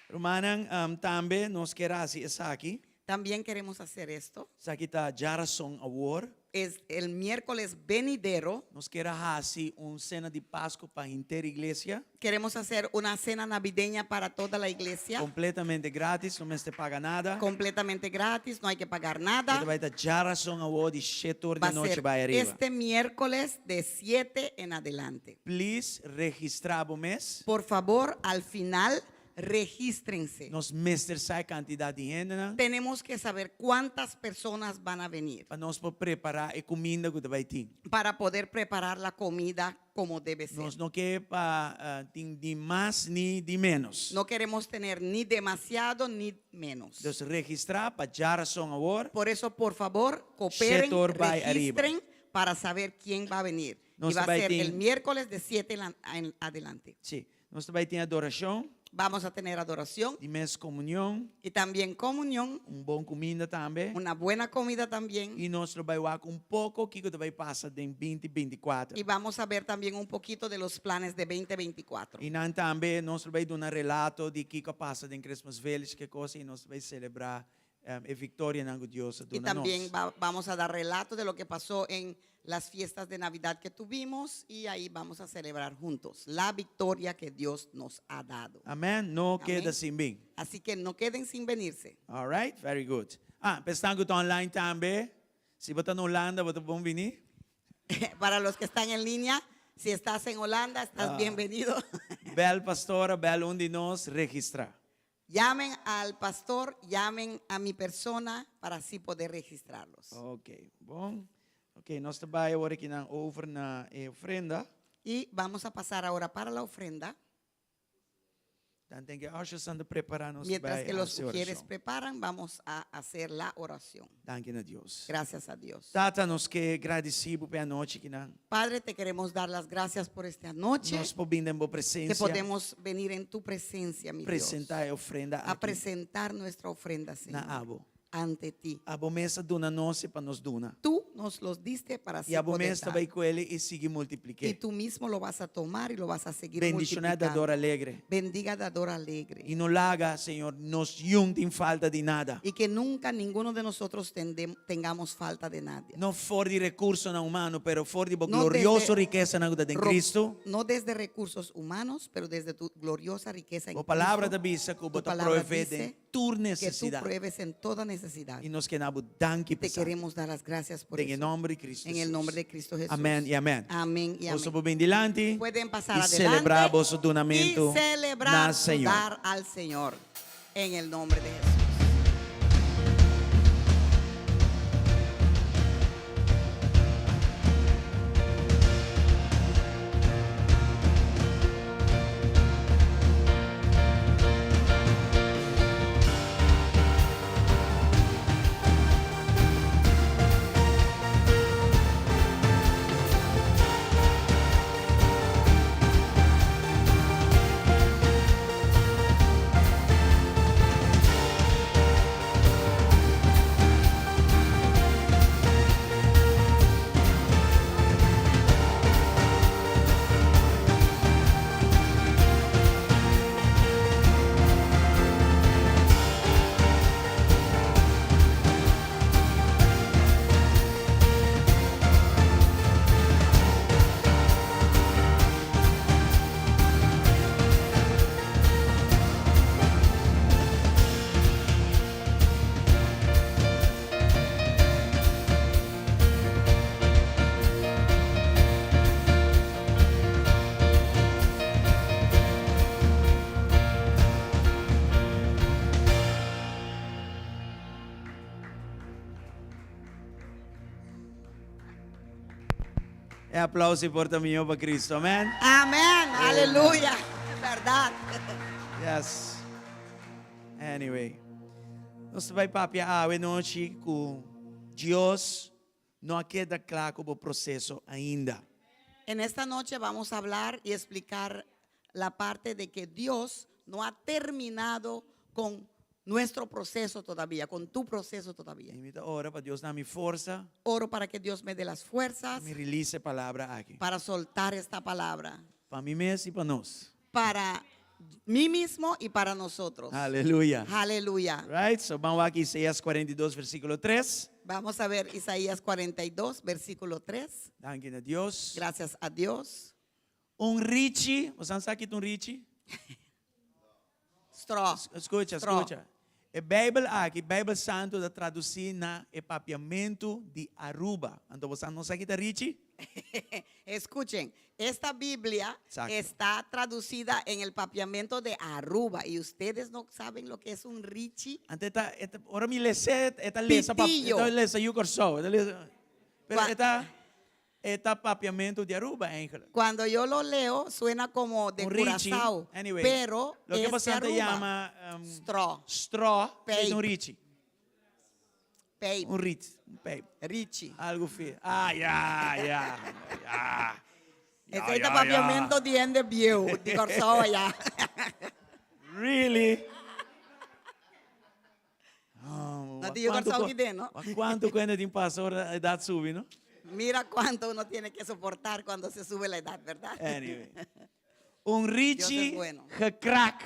Speaker 3: Romanan, também nós queremos essa aqui.
Speaker 4: También queremos hacer esto.
Speaker 3: Essa aqui está Jarason Award.
Speaker 4: Es el miércoles venidero.
Speaker 3: Nós queremos fazer cena de Páscoa para a inteira igreja.
Speaker 4: Queremos hacer una cena navideña para toda la iglesia.
Speaker 3: Completamente grátis, não se paga nada.
Speaker 4: Completamente gratis, no hay que pagar
Speaker 3: Ele
Speaker 4: nada.
Speaker 3: vai dar Jarason Award de 7 horas
Speaker 4: Va
Speaker 3: da
Speaker 4: a
Speaker 3: noite
Speaker 4: ser
Speaker 3: para arriba.
Speaker 4: este miércoles de 7 en adelante.
Speaker 3: Please, registrar o mês.
Speaker 4: Por favor, al final, regístrense.
Speaker 3: Nós mestramos a quantidade de gente, né?
Speaker 4: Tenemos que saber cuántas personas van a venir
Speaker 3: Para nós preparar a comida que vai ter.
Speaker 4: para poder preparar la comida como debe ser.
Speaker 3: Nós não queremos para de mais nem de menos.
Speaker 4: No queremos tener ni demasiado ni menos.
Speaker 3: Então, registrar para Jarason Award.
Speaker 4: Por eso, por favor, cooperen,
Speaker 3: Setor by
Speaker 4: registren para saber quién va a venir.
Speaker 3: Nos
Speaker 4: Y va a
Speaker 3: va a
Speaker 4: ser
Speaker 3: tener-
Speaker 4: el miércoles de 7 en adelante.
Speaker 3: Sim. Nós também temos adoração,
Speaker 4: Vamos a tener adoración
Speaker 3: de mês comunhão,
Speaker 4: y también comunión,
Speaker 3: bom comida também.
Speaker 4: una buena comida también.
Speaker 3: E nós trabalhamos pouco que vai passar em 2024.
Speaker 4: Y vamos a ver también un poquito de los planes de 2024.
Speaker 3: E nós também nós vamos dar relato de que passa em Christmas Village, que coisa, e nós vamos celebrar a vitória na Deus
Speaker 4: Y también vamos a dar relato de lo que pasó en las fiestas de Navidad que tuvimos y ahí vamos a celebrar juntos la victoria que Dios nos ha dado.
Speaker 3: Amém? Não
Speaker 4: Amém.
Speaker 3: queda assim bem.
Speaker 4: Así que no queden sin venirse.
Speaker 3: All right? Very good. Estão que online também. Se você está na Holanda, você pode vir.
Speaker 4: Para los que están en línea, si estás en Holanda, estás bienvenido.
Speaker 3: Bel pastora, bel um de nós registrar.
Speaker 4: Llamen al pastor, llamen a mi persona para así poder registrarlos.
Speaker 3: Ok, bom. Ok, nós trabalhamos agora aqui over na ofrenda.
Speaker 4: Y vamos a pasar ahora para la ofrenda.
Speaker 3: Dan denk ik, als je aan de prepararnos
Speaker 4: Mientras que los
Speaker 3: hacer
Speaker 4: mujeres
Speaker 3: oração.
Speaker 4: preparan, vamos a hacer la oración.
Speaker 3: Dank je a Deus.
Speaker 4: Gracias a Dios.
Speaker 3: Tata, nós que agradecemos pela noite que
Speaker 4: Padre, te queremos dar las gracias por esta noche,
Speaker 3: nós podemos em boa
Speaker 4: que
Speaker 3: presença
Speaker 4: podemos venir en tu presencia, mi Dios,
Speaker 3: apresentar a ofrenda
Speaker 4: a
Speaker 3: aqui
Speaker 4: presentar nuestra ofrenda,
Speaker 3: na
Speaker 4: Señor,
Speaker 3: abo.
Speaker 4: ante ti.
Speaker 3: A bomesa dona nossa para nos dona.
Speaker 4: Tú nos los diste para así
Speaker 3: E a
Speaker 4: poder
Speaker 3: bomesa
Speaker 4: dar.
Speaker 3: vai com ele e sigue
Speaker 4: Y
Speaker 3: multiplique.
Speaker 4: tú mismo lo vas a tomar y lo vas a seguir
Speaker 3: Bendicionar da
Speaker 4: multiplicando.
Speaker 3: dor alegre.
Speaker 4: Bendiga dador alegre.
Speaker 3: E não larga, Senhor, nos junte em falta de nada.
Speaker 4: Y que nunca ninguno de nosotros tengamos falta de nadie.
Speaker 3: Não for de recurso na humano, pero for de
Speaker 4: No
Speaker 3: glorioso
Speaker 4: desde-
Speaker 3: riqueza na vida de
Speaker 4: Ro-
Speaker 3: Cristo.
Speaker 4: No desde recursos humanos, pero desde tu gloriosa riqueza en
Speaker 3: A palavra
Speaker 4: Cristo,
Speaker 3: da Bíblia que
Speaker 4: Tu
Speaker 3: bota
Speaker 4: palabra
Speaker 3: prover de
Speaker 4: dice
Speaker 3: tua
Speaker 4: que tú
Speaker 3: necessidade.
Speaker 4: pruebes en toda necesidad.
Speaker 3: E nós queremos danke
Speaker 4: Te
Speaker 3: pesar.
Speaker 4: queremos dar las gracias por
Speaker 3: Em
Speaker 4: eso.
Speaker 3: nome de Cristo.
Speaker 4: En el nombre de Cristo Jesús.
Speaker 3: Amém e amém.
Speaker 4: Amén y
Speaker 3: Vamos
Speaker 4: amén.
Speaker 3: bem dilante
Speaker 4: Pueden pasar
Speaker 3: e
Speaker 4: adelante
Speaker 3: celebrar o
Speaker 4: y
Speaker 3: donamento
Speaker 4: celebrar
Speaker 3: na
Speaker 4: su
Speaker 3: Senhor.
Speaker 4: dar al Señor. En el nombre de Jesús.
Speaker 3: E applausi portamento para Cristo. Amén.
Speaker 4: Amén. Aleluya. Verdad.
Speaker 3: Yes. Anyway. Nós vai papiar a noite com Deus não queda claro como processo ainda.
Speaker 4: En esta noche vamos a hablar y explicar la parte de que Dios no ha terminado con nuestro proceso todavía, con tu proceso todavía.
Speaker 3: Invita ora para Deus dar me força,
Speaker 4: Oro para que Dios me dé las fuerzas
Speaker 3: me release a palavra aqui.
Speaker 4: para soltar esta palabra
Speaker 3: Para mim mesmo e para nós.
Speaker 4: para mí mismo y para nosotros.
Speaker 3: Aleluia.
Speaker 4: Aleluya.
Speaker 3: Right? So vamos aqui Isaías 42 versículo 3.
Speaker 4: Vamos a ver Isaías 42, versículo 3.
Speaker 3: Danke a Deus.
Speaker 4: Gracias a Dios.
Speaker 3: Richie, você não sabe que é Richie?
Speaker 4: Straw.
Speaker 3: Escuta,
Speaker 4: Straw.
Speaker 3: escuta. A Bíblia aqui, Bíblia Santo da traduzir na epapiamento de Aruba. Então você não sabe que é Richie?
Speaker 4: Escuchen, esta Biblia
Speaker 3: Exacto.
Speaker 4: está traducida en el papiamento de Aruba y ustedes no saben lo que es un Richie.
Speaker 3: Ante ora me lese, esta lesa
Speaker 4: Pitillo.
Speaker 3: esta lesa you corso, pero
Speaker 4: Cua-
Speaker 3: esta papiamento de Aruba, Ángel.
Speaker 4: Cuando yo lo leo suena como de
Speaker 3: Un Richie.
Speaker 4: Curazao,
Speaker 3: Anyway,
Speaker 4: pero
Speaker 3: lo que
Speaker 4: es de
Speaker 3: pasa te
Speaker 4: Aruba.
Speaker 3: llama
Speaker 4: Straw,
Speaker 3: straw,
Speaker 4: Pape.
Speaker 3: es un Richie,
Speaker 4: Pape,
Speaker 3: un Richie, un Pape.
Speaker 4: Richie.
Speaker 3: Algo feio. Ah, ya.
Speaker 4: Este es papiamento tiene view, de Curazao ya.
Speaker 3: Really? Oh,
Speaker 4: No te digo Curazao que tiene, ¿no?
Speaker 3: Quanto quando tem passou a idade sube, não?
Speaker 4: Mira cuánto uno tiene que soportar cuando se sube la edad, ¿verdad?
Speaker 3: Anyway. Un
Speaker 4: Dios
Speaker 3: Richie
Speaker 4: es bueno.
Speaker 3: crack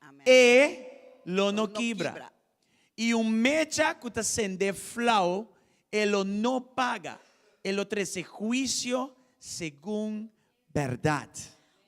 Speaker 4: Amén.
Speaker 3: e lo
Speaker 4: No
Speaker 3: no quebra.
Speaker 4: quebra.
Speaker 3: E um mecha que está sendo flau, ele não paga. Ele trece juízo según verdad.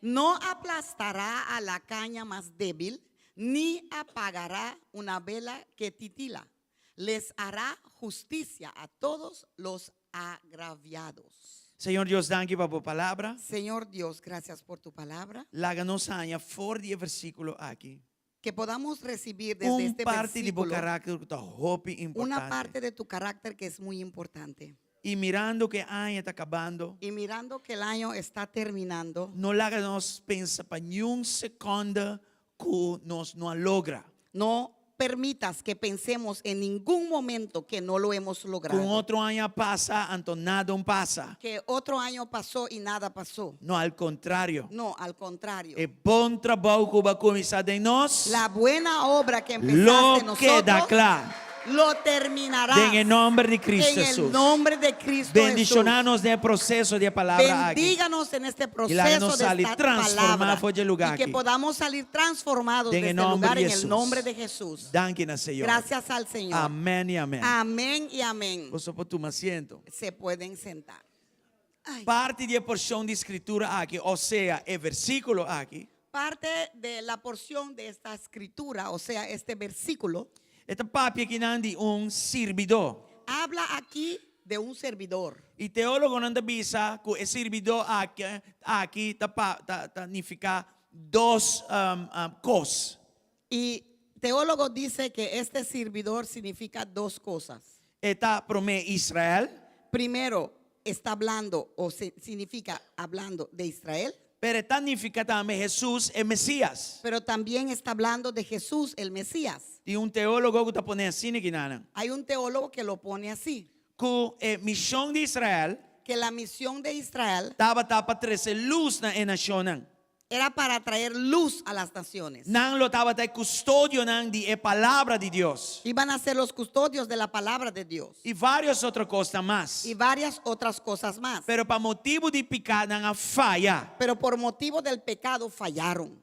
Speaker 4: No aplastará a la caña más débil, ni apagará una vela que titila. Les hará justicia a todos los agraviados.
Speaker 3: Senhor Deus, danke para a palavra.
Speaker 4: Señor Dios, gracias por tu palabra.
Speaker 3: Laga-nos aña for die versículo aqui.
Speaker 4: Que podamos recibir desde este
Speaker 3: Parte de
Speaker 4: versículo
Speaker 3: carácter que está hope
Speaker 4: una
Speaker 3: importante.
Speaker 4: parte de tu carácter que es muy importante.
Speaker 3: E mirando que año está acabando,
Speaker 4: Y mirando que el año está terminando,
Speaker 3: não laga-nos pensa para nenhum segundo que nos não logra.
Speaker 4: no permitas que pensemos en ningún momento que no lo hemos logrado.
Speaker 3: Com outro ano passa, então nada passa.
Speaker 4: Que otro año pasó y nada pasó.
Speaker 3: Não, ao contrário.
Speaker 4: No, al contrario.
Speaker 3: É bom trabalho que vai começar em nós.
Speaker 4: La buena obra que empezaste
Speaker 3: Lo
Speaker 4: en
Speaker 3: queda
Speaker 4: nosotros,
Speaker 3: claro.
Speaker 4: lo terminarás
Speaker 3: Em nome de Cristo
Speaker 4: en el
Speaker 3: Jesus.
Speaker 4: nombre de Cristo Jesús.
Speaker 3: Bendicionar-nos no processo de palavra aqui.
Speaker 4: Bendíganos en este
Speaker 3: Y
Speaker 4: proceso
Speaker 3: láganos
Speaker 4: de
Speaker 3: salir
Speaker 4: esta
Speaker 3: transformados
Speaker 4: palabra
Speaker 3: fuera del lugar
Speaker 4: y que
Speaker 3: aquí.
Speaker 4: podamos salir transformados
Speaker 3: En
Speaker 4: de
Speaker 3: el
Speaker 4: este
Speaker 3: nombre
Speaker 4: lugar
Speaker 3: de
Speaker 4: en el
Speaker 3: Jesús.
Speaker 4: nombre de Jesús.
Speaker 3: Danke, Senhor.
Speaker 4: Gracias al Señor.
Speaker 3: Amém e amém.
Speaker 4: Amén y amén.
Speaker 3: Você pode tomar assento.
Speaker 4: Se pueden sentar.
Speaker 3: Parte de porção de escritura aqui, ou seja, é versículo aqui,
Speaker 4: Parte de la porción de esta escritura, o sea, este versículo,
Speaker 3: esta papi aqui não de servidor.
Speaker 4: habla aquí de un servidor.
Speaker 3: E teólogo não avisa que o servidor aqui significa duas coisas.
Speaker 4: Y teólogo dice que este servidor significa dos cosas.
Speaker 3: Está promé Israel,
Speaker 4: Primero, está hablando o significa hablando de Israel,
Speaker 3: pero significa também Jesus é Messias.
Speaker 4: pero también está hablando de Jesús, el Mesías.
Speaker 3: E teólogo que está pondo assim aqui,
Speaker 4: Hay un teólogo que lo pone así,
Speaker 3: que a missão de Israel
Speaker 4: que la misión de Israel
Speaker 3: estava para trazer luz na nação.
Speaker 4: era para traer luz a las naciones.
Speaker 3: Não lo estava de custódio de a palavra de Deus.
Speaker 4: Iban a ser los custodios de la palabra de Dios
Speaker 3: E várias outras coisas mais.
Speaker 4: y varias otras cosas más.
Speaker 3: Pero para motivo de pecado não falha.
Speaker 4: Pero por motivo del pecado fallaron.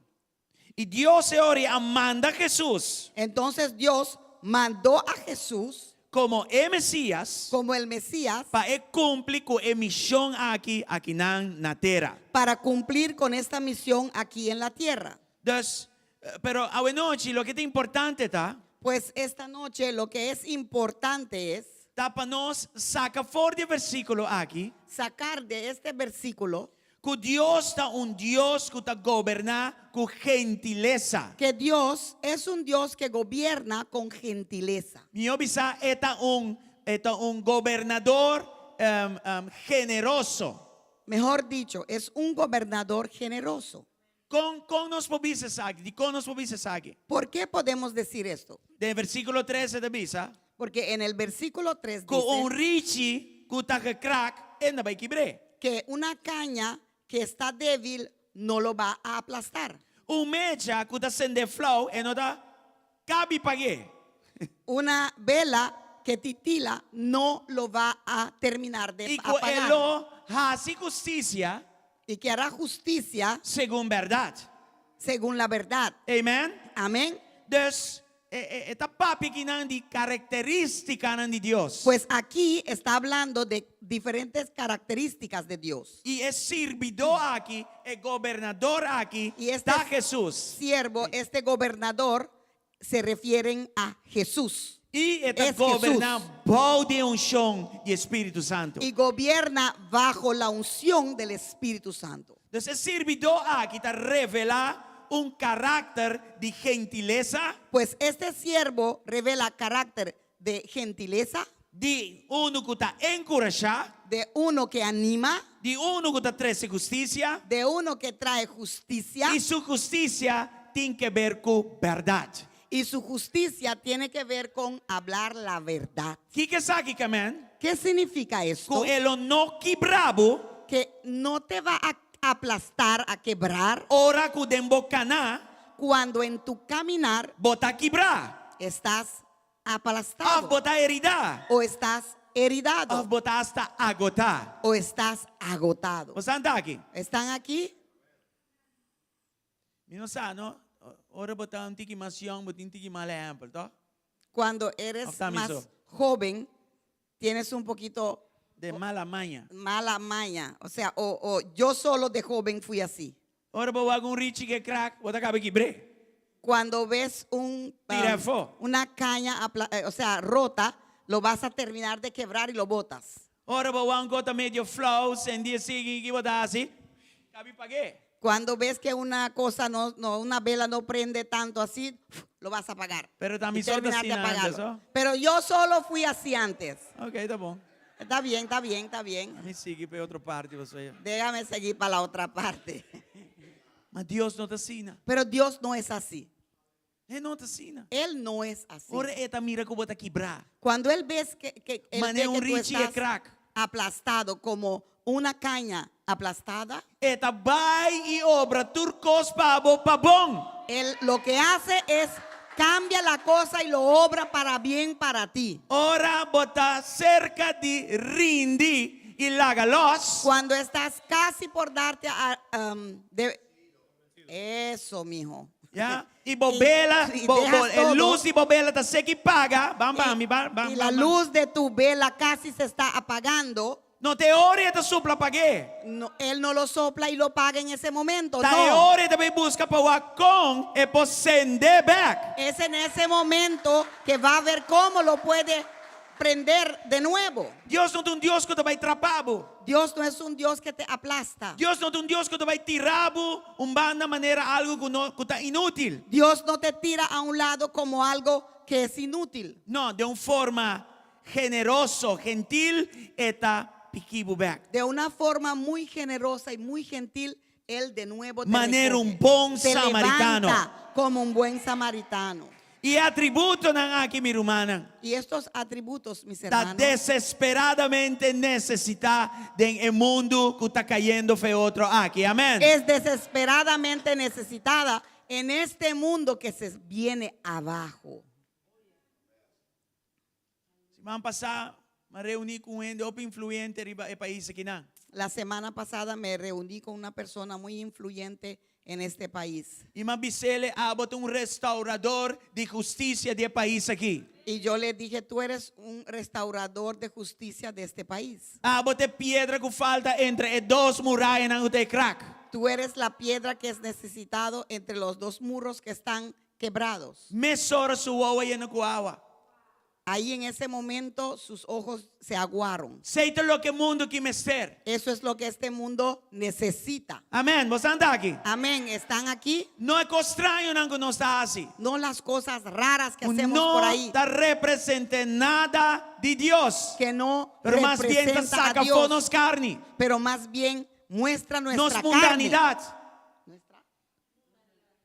Speaker 3: E Deus agora manda Jesus
Speaker 4: Entonces Dios mandó a Jesús
Speaker 3: como o Messias
Speaker 4: como el Mesías
Speaker 3: para cumprir com a missão aqui na terra.
Speaker 4: para cumplir con esta misión aquí en la tierra.
Speaker 3: Dus, pero a noite lo que é importante
Speaker 4: Pues esta noche lo que es importante es
Speaker 3: para nós saca fora de versículo aqui
Speaker 4: sacar de este versículo
Speaker 3: que Deus está Deus que está governar com gentileza.
Speaker 4: que Dios es un Dios que gobierna con gentileza.
Speaker 3: Mi obisa está un gobernador generoso.
Speaker 4: Mejor dicho, es un gobernador generoso.
Speaker 3: Con nos pobisa sagi, di con nos pobisa sagi.
Speaker 4: ¿Por qué podemos decir esto?
Speaker 3: De versículo 13 de bisa,
Speaker 4: Porque en el versículo 3
Speaker 3: ko un
Speaker 4: dice
Speaker 3: richi kuta ke crack en na bay kibre.
Speaker 4: que una caña que está débil no lo va a aplastar.
Speaker 3: Un mecha kuta sende flow en oda kabi page.
Speaker 4: Una vela que titila no lo va a terminar de
Speaker 3: Y ko
Speaker 4: apagar.
Speaker 3: elo hasi justicia
Speaker 4: Y que hará justicia
Speaker 3: según verdad.
Speaker 4: según la verdad.
Speaker 3: Amen.
Speaker 4: Amén.
Speaker 3: Dus esta papi kinandi característica de Dios.
Speaker 4: Pues aquí está hablando de diferentes características de Dios.
Speaker 3: Y es servidor aquí, el gobernador aquí,
Speaker 4: Y este
Speaker 3: está Jesús.
Speaker 4: siervo, este gobernador, se refieren a Jesús.
Speaker 3: Y está
Speaker 4: Es
Speaker 3: gobernando bajo de unción y Espíritu Santo.
Speaker 4: Y gobierna bajo la unción del Espíritu Santo.
Speaker 3: Entonces el servidor aquí te revela un carácter de gentileza,
Speaker 4: Pues este siervo revela carácter de gentileza,
Speaker 3: de uno que está encorajado,
Speaker 4: de uno que anima,
Speaker 3: de uno que te trae justicia,
Speaker 4: de uno que trae justicia.
Speaker 3: y su justicia tiene que ver con verdad.
Speaker 4: Y su justicia tiene que ver con hablar la verdad.
Speaker 3: ¿Qué que sabe, amén?
Speaker 4: ¿Qué significa esto?
Speaker 3: Que él no quebrabo,
Speaker 4: Que no te va a aplastar, a quebrar,
Speaker 3: ora que dembocana,
Speaker 4: cuando en tu caminar
Speaker 3: bota quebrar,
Speaker 4: estás
Speaker 3: of
Speaker 4: aplastado,
Speaker 3: bota herida,
Speaker 4: o estás heridado,
Speaker 3: of bota hasta agotar.
Speaker 4: o estás agotado.
Speaker 3: ¿Vos están aquí?
Speaker 4: ¿Están aquí?
Speaker 3: Mi no sa, no? Ora bota un tiki masión, bota un tiki mala ejemplo, ¿no?
Speaker 4: Cuando eres
Speaker 3: Optamizo.
Speaker 4: más joven, tienes un poquito
Speaker 3: De mala maña.
Speaker 4: mala maña. O sea, o yo solo de joven fui así.
Speaker 3: Ora bota un richi que crack, bota cabe quebre.
Speaker 4: Cuando ves
Speaker 3: Tirafo.
Speaker 4: una caña, o sea, rota, lo vas a terminar de quebrar y lo botas.
Speaker 3: Ora bota un gota medio flow, en día sigue y bota así. Cabe pagué.
Speaker 4: Cuando ves que una cosa una vela no prende tanto así, lo vas a apagar.
Speaker 3: Pero
Speaker 4: Y
Speaker 3: también son
Speaker 4: terminar de
Speaker 3: así antes,
Speaker 4: apagarlo.
Speaker 3: ¿no?
Speaker 4: Pero yo solo fui así antes.
Speaker 3: Ok, está bom.
Speaker 4: Está bien, está bien, está bien.
Speaker 3: A mí sigue para otra parte, você.
Speaker 4: Déjame seguir para la otra parte.
Speaker 3: Mas Deus não te ensina.
Speaker 4: Pero Dios no es así.
Speaker 3: Ele não te ensina.
Speaker 4: Él no es así.
Speaker 3: Ora, esta mira que bota quebrar.
Speaker 4: Cuando Él ves que él
Speaker 3: Mané
Speaker 4: ve
Speaker 3: un
Speaker 4: que tú
Speaker 3: Richie
Speaker 4: estás
Speaker 3: crack.
Speaker 4: aplastado como una caña aplastada,
Speaker 3: Esta vai e obra turcos para bom.
Speaker 4: Él lo que hace es cambia la cosa y lo obra para bien para ti.
Speaker 3: Ora, bota cerca de rindi e lagalos.
Speaker 4: Cuando estás casi por darte eso, mijo.
Speaker 3: Ya, e bobela,
Speaker 4: Y dejas todo.
Speaker 3: luz e bobela tá se que paga. Bam, bam, bam,
Speaker 4: Y la luz de tu vela casi se está apagando.
Speaker 3: Não te ore esta supla pague.
Speaker 4: No, él no lo sopla y lo paga en ese momento.
Speaker 3: Tá
Speaker 4: No.
Speaker 3: ore também busca para o acon e posende back.
Speaker 4: Es en ese momento que va a ver cómo lo puede prender de nuevo.
Speaker 3: Deus não é Deus que te vai trapabo.
Speaker 4: Dios no es un Dios que te aplasta.
Speaker 3: Deus não é Deus que te vai tirabo de maneira algo que está inútil.
Speaker 4: Dios no te tira a un lado como algo que es inútil.
Speaker 3: Não, de uma forma generoso, gentil, eta piquibu back.
Speaker 4: De una forma muy generosa y muy gentil, Él de nuevo te
Speaker 3: Manera
Speaker 4: recoge.
Speaker 3: un buen
Speaker 4: Te
Speaker 3: samaritano.
Speaker 4: levanta como un buen samaritano.
Speaker 3: E atributo ng aking mirumana.
Speaker 4: Y estos atributos, mis
Speaker 3: Está
Speaker 4: hermanos,
Speaker 3: desesperadamente necesita de un mundo que está cayendo fe otro aquí. Amén.
Speaker 4: es desesperadamente necesitada en este mundo que se viene abajo.
Speaker 3: Semana passada, me reuní com gente open influente em país aqui não.
Speaker 4: La semana pasada me reuní con una persona muy influyente en este país.
Speaker 3: E me bisele abot restaurador de justiça de país aqui.
Speaker 4: Y yo le dije, tú eres un restaurador de justicia de este país.
Speaker 3: Abot piedra que falta entre dos murallas en o crack.
Speaker 4: Tú eres la piedra que es necesitado entre los dos muros que están quebrados.
Speaker 3: Mesora sua e na coawa.
Speaker 4: ahí en ese momento sus ojos se aguaron.
Speaker 3: Seita lo que o mundo que mester.
Speaker 4: Eso es lo que este mundo necesita.
Speaker 3: Amém. Você anda aqui.
Speaker 4: Amén. Están aquí.
Speaker 3: Não é coisa estranha não que não está assim.
Speaker 4: No las cosas raras que hacemos por
Speaker 3: Não
Speaker 4: ahí,
Speaker 3: está representando nada de Deus.
Speaker 4: que no
Speaker 3: Pero más bien te
Speaker 4: representa a
Speaker 3: saca
Speaker 4: Dios,
Speaker 3: nos carne.
Speaker 4: pero más bien muestra
Speaker 3: Nos
Speaker 4: nuestra carne,
Speaker 3: mundanidade.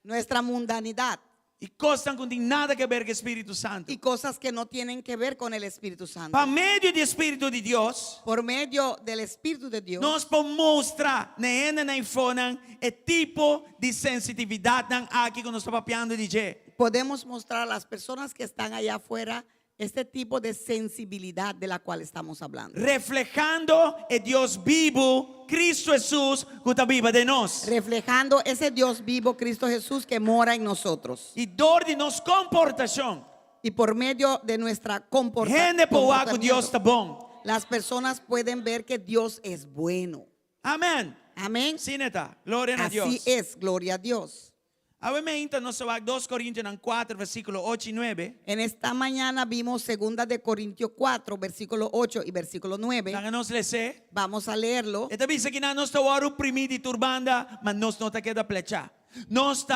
Speaker 4: nuestra mundanidad
Speaker 3: E coisas que não tem nada a ver com o Espírito Santo.
Speaker 4: y cosas que no tienen que ver con el Espíritu Santo.
Speaker 3: Para meio do Espírito de Deus,
Speaker 4: Por medio del Espíritu de Dios,
Speaker 3: nós podemos mostrar na iPhone o tipo de sensitividade aqui que nós estamos papiando de G.
Speaker 4: podemos mostrar a las personas que están allá afuera este tipo de sensibilidad de la cual estamos hablando.
Speaker 3: Reflejando o Deus vivo, Cristo Jesús, que está vivo de nós.
Speaker 4: Reflejando ese Dios vivo, Cristo Jesús, que mora en nosotros.
Speaker 3: E dor de nossa comportação.
Speaker 4: Y por medio de nuestra
Speaker 3: Gente
Speaker 4: comportamiento,
Speaker 3: por que Deus está bom.
Speaker 4: las personas pueden ver que Dios es bueno.
Speaker 3: Amém.
Speaker 4: Amén.
Speaker 3: Sim, está. Glória a
Speaker 4: Así
Speaker 3: Deus.
Speaker 4: es, gloria a Dios.
Speaker 3: Obviamente, nós vamos a 2 Coríntios 4, versículo 8 e 9.
Speaker 4: En esta mañana vimos 2 de Corintios 4, versículo 8 y versículo 9.
Speaker 3: Para nós ler.
Speaker 4: Vamos a leerlo.
Speaker 3: Esta diz que nós estamos oprimidos e turbanda, mas nós não está queda plecha. Nós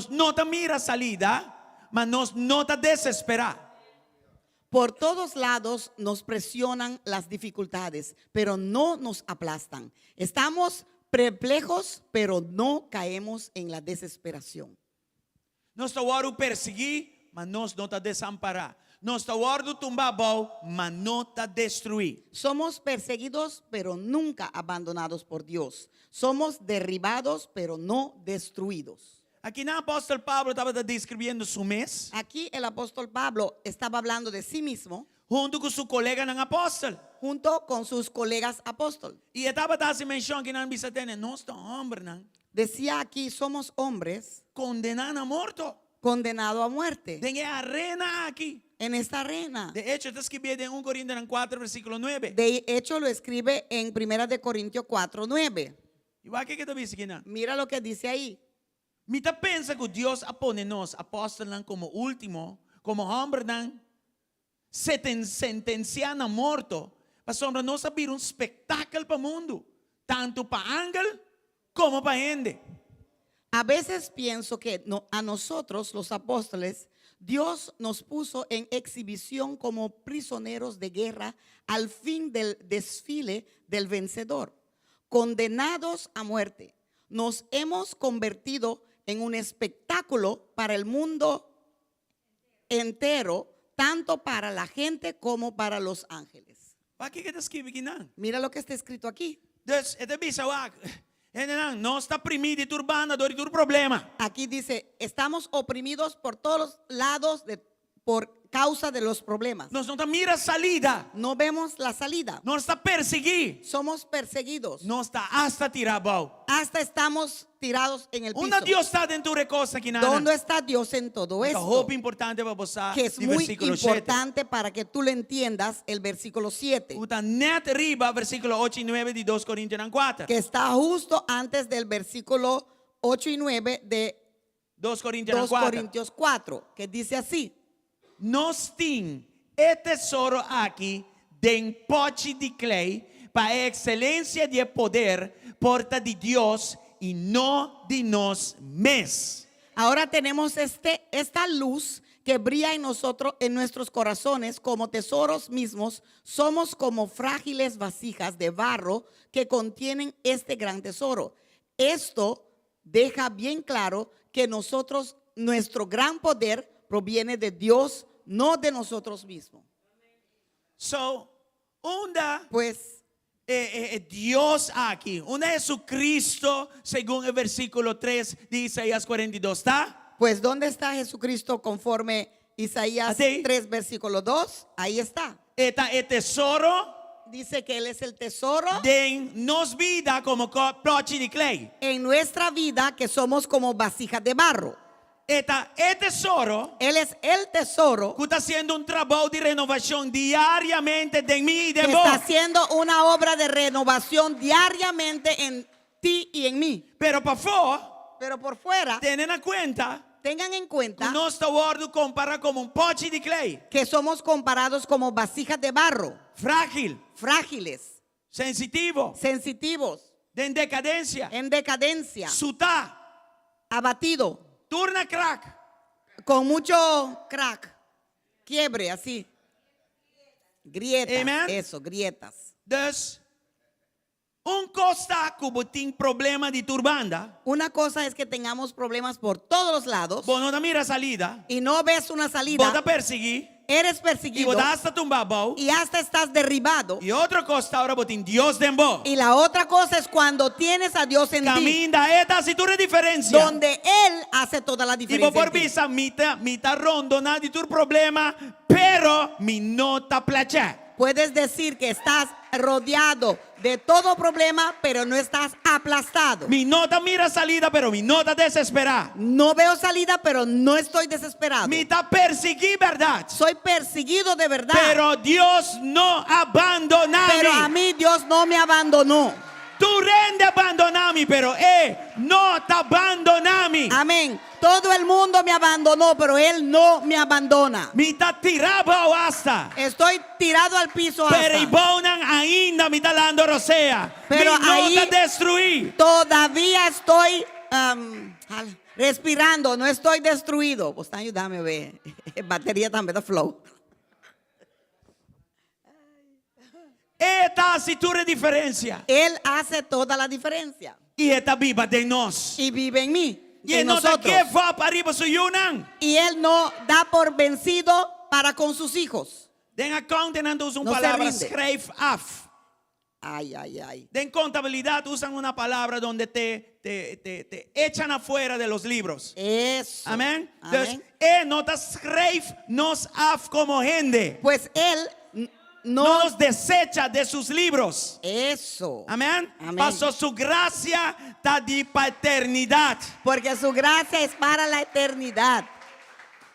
Speaker 3: não está mira salida, mas nós não está desesperado.
Speaker 4: Por todos lados nos presionan las dificultades, pero no nos aplastan. Estamos perplejos, pero no caemos en la desesperación.
Speaker 3: Nós estamos perseguir, mas nós não está desamparar. Nós estamos tumbar, mas não está destruir.
Speaker 4: Somos perseguidos, pero nunca abandonados por Dios. Somos derribados, pero no destruidos.
Speaker 3: Aqui na apóstolo Pablo estava descrevendo su mês,
Speaker 4: Aquí el apóstol Pablo estaba hablando de sí mismo
Speaker 3: junto com seu colega não apóstolo.
Speaker 4: junto con sus colegas apóstoles.
Speaker 3: E estava dando menção que não bisa ter, nós estamos homens, não.
Speaker 4: Decía aquí, somos hombres
Speaker 3: Condenado a morto.
Speaker 4: condenados a muerte
Speaker 3: Tem a arena aqui.
Speaker 4: en esta arena.
Speaker 3: De hecho, está escrito en 1 Corintios 4, versículo 9.
Speaker 4: De hecho, lo escribe en 1 de Corintios 4, 9.
Speaker 3: Igual que está dizendo aqui, não.
Speaker 4: Mira lo que dice ahí.
Speaker 3: Mita pensa que Deus apone nós, apóstolos, como último, como homem, não, sentenciando a morto, para nós abrir espetáculo para o mundo, tanto para ángel como para gente.
Speaker 4: A veces pienso que a nosotros, los apóstoles, Dios nos puso en exhibición como prisioneros de guerra al fin del desfile del vencedor, condenados a muerte. Nos hemos convertido en un espectáculo para el mundo entero, tanto para la gente como para los ángeles.
Speaker 3: Para que está escrito aqui, não?
Speaker 4: Mira lo que está escrito aquí.
Speaker 3: Dus, esta bisa, não está oprimido e turbando, dor e todo problema.
Speaker 4: Aquí dice, estamos oprimidos por todos los lados por causa de los problemas.
Speaker 3: Nós não está mira salida,
Speaker 4: No vemos la salida.
Speaker 3: nós está perseguir,
Speaker 4: Somos perseguidos.
Speaker 3: nós está hasta tirar bal.
Speaker 4: Hasta estamos tirados en el piso.
Speaker 3: Onde Deus está dentro de coisa aqui, não?
Speaker 4: ¿Dónde está Dios en todo
Speaker 3: Esta
Speaker 4: esto?
Speaker 3: roupa importante para você,
Speaker 4: Que es
Speaker 3: de
Speaker 4: muy
Speaker 3: versículo 7.
Speaker 4: importante para que tú lo entiendas, el versículo 7.
Speaker 3: Está net arriba, versículo 8 e 9 de 2 Coríntios 4.
Speaker 4: Que está justo antes del versículo 8 y 9 de
Speaker 3: 2 Coríntios
Speaker 4: 2
Speaker 3: 4.
Speaker 4: Corintios 4. Que dice así.
Speaker 3: Nós tem tesouro aqui de pote de clay para a excelência de poder porta de Deus e não de nós mesmos.
Speaker 4: Ahora tenemos esta luz que brilla en nosotros, en nuestros corazones como tesoros mismos. Somos como frágiles vasijas de barro que contienen este gran tesoro. Esto deja bien claro que nuestro gran poder proviene de Dios, no de nosotros mismos.
Speaker 3: So, onde
Speaker 4: Pues
Speaker 3: Deus aqui, onde é Jesucristo, segundo o versículo 3 de Isaías 42, está?
Speaker 4: Pues ¿dónde está Jesucristo conforme Isaías
Speaker 3: Así.
Speaker 4: 3, versículo 2? Ahí está.
Speaker 3: Está o tesouro
Speaker 4: Dice que Él es el tesoro
Speaker 3: de nos vida como pote de clay.
Speaker 4: en nuestra vida, que somos como vasijas de barro.
Speaker 3: Está o tesouro
Speaker 4: Él es el tesoro
Speaker 3: que está haciendo un trabajo de renovación diariamente de mí y de
Speaker 4: que
Speaker 3: vos.
Speaker 4: está haciendo una obra de renovación diariamente en ti y en mí.
Speaker 3: Pero para fora,
Speaker 4: Pero por fuera
Speaker 3: tenen en cuenta
Speaker 4: tengan en cuenta
Speaker 3: que nós está wordo compara como um pote de clay,
Speaker 4: que somos comparados como vasijas de barro,
Speaker 3: frágil,
Speaker 4: frágiles,
Speaker 3: sensitivo,
Speaker 4: sensitivos,
Speaker 3: de decadência,
Speaker 4: en decadencia,
Speaker 3: sutá,
Speaker 4: abatido,
Speaker 3: turna crack,
Speaker 4: con mucho crack, quiebre, así. Grietas,
Speaker 3: Amen.
Speaker 4: eso, grietas.
Speaker 3: Dus, costa que tem problema de turbanda,
Speaker 4: Una cosa es que tengamos problemas por todos los lados
Speaker 3: bom, não mira a salida,
Speaker 4: y no ves una
Speaker 3: bota
Speaker 4: salida,
Speaker 3: perseguir,
Speaker 4: eres
Speaker 3: e
Speaker 4: perseguido
Speaker 3: bota hasta tumbar bom,
Speaker 4: y hasta estás derribado.
Speaker 3: e outro costa ahora botem Deus dembo.
Speaker 4: Y la otra cosa es cuando tienes a Dios en ti,
Speaker 3: Caminda esta cintura diferencia.
Speaker 4: donde Él hace toda la
Speaker 3: E vou
Speaker 4: diferencia.
Speaker 3: por
Speaker 4: en ti.
Speaker 3: vista, mita rondo na de tu problema, pero mi nota placer.
Speaker 4: Puedes decir que estás rodeado de todo problema, pero no estás aplastado.
Speaker 3: Mi nota mira salida, pero mi nota desesperada.
Speaker 4: No veo salida, pero no estoy desesperado.
Speaker 3: Me está perseguir, verdad.
Speaker 4: Soy perseguido de verdad.
Speaker 3: Pero Dios no abandona
Speaker 4: Pero a
Speaker 3: mí.
Speaker 4: mí Dios no me abandonó.
Speaker 3: Tú rende abandonarme, pero no te abandona mí.
Speaker 4: Amén. Todo el mundo me abandonó, pero Él no me abandona.
Speaker 3: Me está tirado hasta.
Speaker 4: Estoy tirado al piso
Speaker 3: Pero
Speaker 4: hasta.
Speaker 3: Ibonan ainda me está dando rosea.
Speaker 4: Pero
Speaker 3: Mi
Speaker 4: ahí-
Speaker 3: nota destruir.
Speaker 4: Todavía estoy respirando, no estoy destruido. Pues ayúdame a ver. Batería también da flow.
Speaker 3: Esta cintura diferencia.
Speaker 4: Él hace toda la diferencia.
Speaker 3: Y esta viva de nos.
Speaker 4: Y vive en mí,
Speaker 3: Y
Speaker 4: en
Speaker 3: no te
Speaker 4: nosotros.
Speaker 3: que va para arriba su yunan.
Speaker 4: Y Él no da por vencido para con sus hijos.
Speaker 3: Den accounting usan
Speaker 4: No se
Speaker 3: palabra
Speaker 4: rinde.
Speaker 3: schrijf af.
Speaker 4: Ay, ay, ay.
Speaker 3: Den contabilidad usan una palabra donde te echan afuera de los libros.
Speaker 4: Eso.
Speaker 3: Amén.
Speaker 4: Amén.
Speaker 3: Entonces, no te schrijf nos af como gente.
Speaker 4: Pues Él no.
Speaker 3: Nos desecha de sus libros.
Speaker 4: Eso.
Speaker 3: Amén.
Speaker 4: Amén.
Speaker 3: Pasó su gracia está de paternidad.
Speaker 4: Porque su gracia es para la eternidad.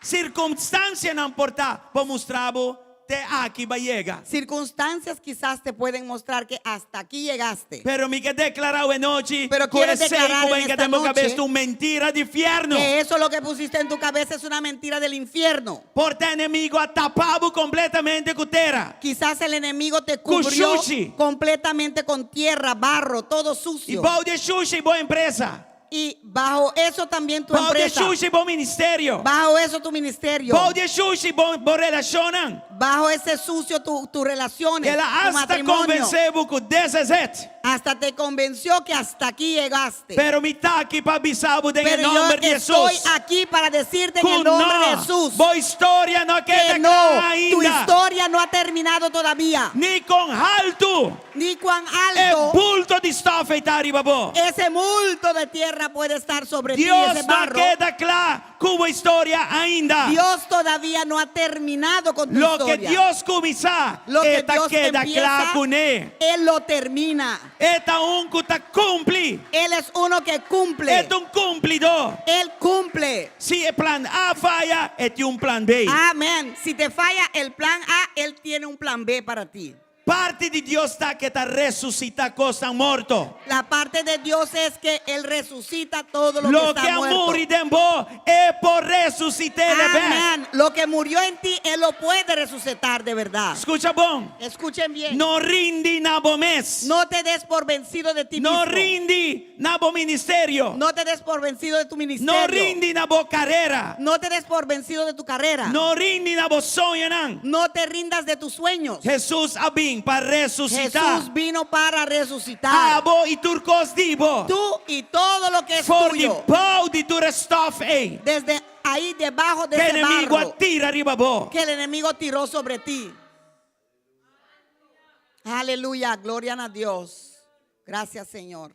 Speaker 3: Circunstancia no importa. Vamos mostrarlo te aquí va llega.
Speaker 4: Circunstancias quizás te pueden mostrar que hasta aquí llegaste.
Speaker 3: Pero me que declarado en noche.
Speaker 4: Pero quieres
Speaker 3: que
Speaker 4: declarar en
Speaker 3: que
Speaker 4: esta
Speaker 3: tengo
Speaker 4: noche
Speaker 3: cabeza una mentira de infierno.
Speaker 4: Que eso lo que pusiste en tu cabeza es una mentira del infierno.
Speaker 3: Porque el enemigo ha tapado completamente con tierra.
Speaker 4: Quizás el enemigo te cubrió
Speaker 3: Cuchuchi.
Speaker 4: completamente con tierra, barro, todo
Speaker 3: Y
Speaker 4: sucio.
Speaker 3: vou de xuxa y boa empresa.
Speaker 4: Y bajo eso también tu
Speaker 3: Vou de
Speaker 4: empresa.
Speaker 3: xuxa y bom ministerio.
Speaker 4: Bajo eso tu ministerio.
Speaker 3: Vou de xuxa y bom relacionan.
Speaker 4: Bajo ese sucio tu relaciones,
Speaker 3: Ela
Speaker 4: tu
Speaker 3: hasta
Speaker 4: matrimonio.
Speaker 3: convenceu com 17.
Speaker 4: Hasta te convenció que hasta aquí llegaste.
Speaker 3: Pero me está aqui para avisar en
Speaker 4: Pero
Speaker 3: el
Speaker 4: yo
Speaker 3: nombre de
Speaker 4: estoy
Speaker 3: Jesús.
Speaker 4: aquí para decirte en el nombre de Jesús
Speaker 3: Boa história não queda
Speaker 4: que no, tu
Speaker 3: ainda.
Speaker 4: historia no ha terminado todavía.
Speaker 3: Ni con alto.
Speaker 4: Ni cuán
Speaker 3: É
Speaker 4: alto
Speaker 3: bulto de está feita babo.
Speaker 4: ese multo de tierra puede estar sobre ti,
Speaker 3: Deus
Speaker 4: ese
Speaker 3: não
Speaker 4: barro.
Speaker 3: queda claro com a história ainda.
Speaker 4: Dios todavía no ha terminado con tu
Speaker 3: Lo que
Speaker 4: historia.
Speaker 3: Deus começar,
Speaker 4: Lo que
Speaker 3: esta
Speaker 4: Dios
Speaker 3: queda
Speaker 4: empieza,
Speaker 3: claro com ele.
Speaker 4: Él lo termina.
Speaker 3: Esta que te cumpre.
Speaker 4: Él es uno que cumple.
Speaker 3: É cumpridor.
Speaker 4: Él cumple.
Speaker 3: Se o plan A falha, é plan B.
Speaker 4: Amén. Si te falla el plan A, Él tiene un plan B para ti.
Speaker 3: Parte de Deus está que te resucita cosas morto.
Speaker 4: La parte de Dios es que Él resucita todo lo,
Speaker 3: Lo
Speaker 4: que
Speaker 3: que
Speaker 4: está muerto.
Speaker 3: amor y dembo é por resucitar de vez.
Speaker 4: Amén. Lo que murió en ti, Él lo puede resucitar de verdad.
Speaker 3: Escucha bom.
Speaker 4: Escuchen bien.
Speaker 3: No rindi na bomés.
Speaker 4: No te des por vencido de ti
Speaker 3: No
Speaker 4: mismo.
Speaker 3: rindi na bo ministerio.
Speaker 4: No te des por vencido de tu ministerio.
Speaker 3: No rindi na bo carreira.
Speaker 4: No te des por vencido de tu carrera.
Speaker 3: No rindi na bo sonho não.
Speaker 4: No te rindas de tus sueños.
Speaker 3: Jesus abim para resucitar.
Speaker 4: Jesús vino para resucitar.
Speaker 3: Abo y turcos dibo.
Speaker 4: Tú y todo lo que es
Speaker 3: For the
Speaker 4: tuyo.
Speaker 3: pau de tu stuff, ei.
Speaker 4: Desde ahí debajo de
Speaker 3: Que
Speaker 4: ese
Speaker 3: enemigo
Speaker 4: barro
Speaker 3: atira arriba bo.
Speaker 4: que el enemigo tiró sobre ti. Aleluya, gloria a Dios. Gracias, Señor.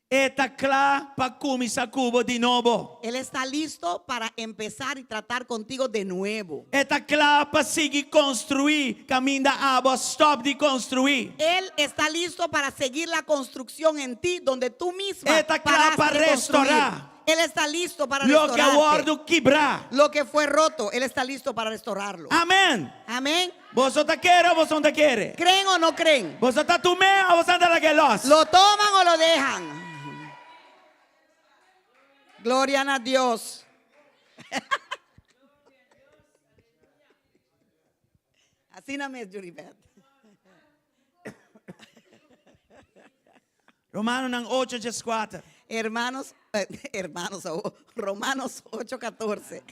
Speaker 3: Eta clá para começar cubo de novo.
Speaker 4: Él está listo para empezar y tratar contigo de nuevo.
Speaker 3: Eta clá para seguir construir. Caminho da aba, stop de construir.
Speaker 4: Él está listo para seguir la construcción en ti donde tú misma
Speaker 3: Está
Speaker 4: paraste
Speaker 3: claro para
Speaker 4: de construir.
Speaker 3: restaurar.
Speaker 4: Él está listo para
Speaker 3: Lo que
Speaker 4: restaurarte.
Speaker 3: aguardo quebrar.
Speaker 4: Lo que fue roto, Él está listo para restaurarlo.
Speaker 3: Amém.
Speaker 4: Amén.
Speaker 3: Vos te quer ou você não te quer?
Speaker 4: ¿Creen o no creen?
Speaker 3: Você tá tomando ou você anda la que los?
Speaker 4: ¿Lo toman o lo dejan? Gloria a Dios. Así no me es, Juribet.
Speaker 3: Romano ng 8:4.
Speaker 4: Hermanos, Romanos 8:14.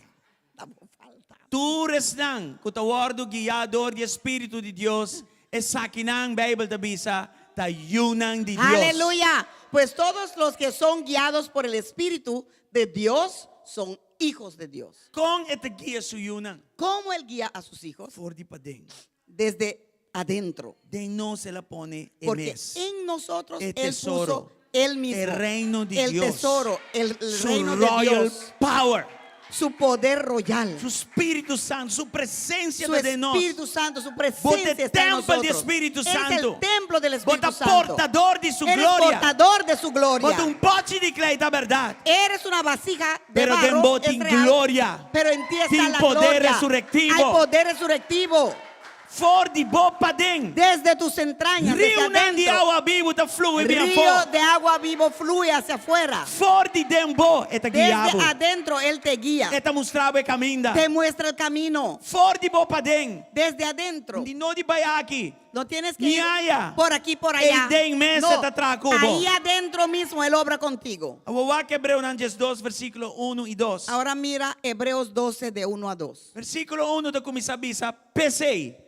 Speaker 4: Estamos faltando.
Speaker 3: Tu resnang kutawardo guiador de Espíritu de Dios es sakinang Bible tabisa tayunang de Dios.
Speaker 4: Aleluya. Pues todos los que son guiados por el Espíritu de Dios son hijos de Dios.
Speaker 3: Kung ito guia suyunang
Speaker 4: ¿Cómo Él guía a sus hijos?
Speaker 3: for di pa ding.
Speaker 4: Desde adentro.
Speaker 3: De no se la pone
Speaker 4: Porque
Speaker 3: emes.
Speaker 4: en nosotros
Speaker 3: El
Speaker 4: Él
Speaker 3: tesoro,
Speaker 4: puso Él mismo.
Speaker 3: el reino de
Speaker 4: el
Speaker 3: Dios,
Speaker 4: tesoro, el
Speaker 3: Su
Speaker 4: reino de
Speaker 3: royal
Speaker 4: Dios.
Speaker 3: power,
Speaker 4: Su poder royal.
Speaker 3: su Espíritu Santo, su presencia
Speaker 4: Su
Speaker 3: de nós.
Speaker 4: Espíritu Santo, su
Speaker 3: Bote
Speaker 4: presencia está en
Speaker 3: templo
Speaker 4: nosotros.
Speaker 3: de Espíritu
Speaker 4: Eres
Speaker 3: Santo.
Speaker 4: el templo del Espíritu
Speaker 3: Bota
Speaker 4: Santo.
Speaker 3: portador de su
Speaker 4: Eres
Speaker 3: gloria.
Speaker 4: portador de su gloria.
Speaker 3: Bota un pote de clay da verdad.
Speaker 4: Eres una vasija de
Speaker 3: Pero
Speaker 4: barro,
Speaker 3: den
Speaker 4: es
Speaker 3: en
Speaker 4: real,
Speaker 3: gloria.
Speaker 4: pero en ti está
Speaker 3: Sin
Speaker 4: la
Speaker 3: poder
Speaker 4: gloria.
Speaker 3: resurrectivo.
Speaker 4: Hay poder resurrectivo.
Speaker 3: For di bopa ding.
Speaker 4: Desde tus entrañas, desde
Speaker 3: Rio nan di
Speaker 4: adentro.
Speaker 3: awa vivo ta flui bian
Speaker 4: Río
Speaker 3: fo.
Speaker 4: de agua vivo fluye hacia afuera.
Speaker 3: For di dembo eta
Speaker 4: Desde
Speaker 3: guiabo.
Speaker 4: adentro Él te guía.
Speaker 3: Eta mostrava e caminda.
Speaker 4: Te muestra el camino.
Speaker 3: For di bopa ding.
Speaker 4: Desde adentro.
Speaker 3: Di no di bayaki.
Speaker 4: No tienes que
Speaker 3: Ni
Speaker 4: ir
Speaker 3: haya.
Speaker 4: por aquí, por allá.
Speaker 3: El den mes
Speaker 4: No,
Speaker 3: te tracubo.
Speaker 4: ahí adentro mismo Él obra contigo.
Speaker 3: Awawa que Hebreo Nanjes 2 versículo 1 y 2.
Speaker 4: Ahora mira Hebreos 12 de 1 a 2.
Speaker 3: Versículo 1 de Kumisabisa, pesei.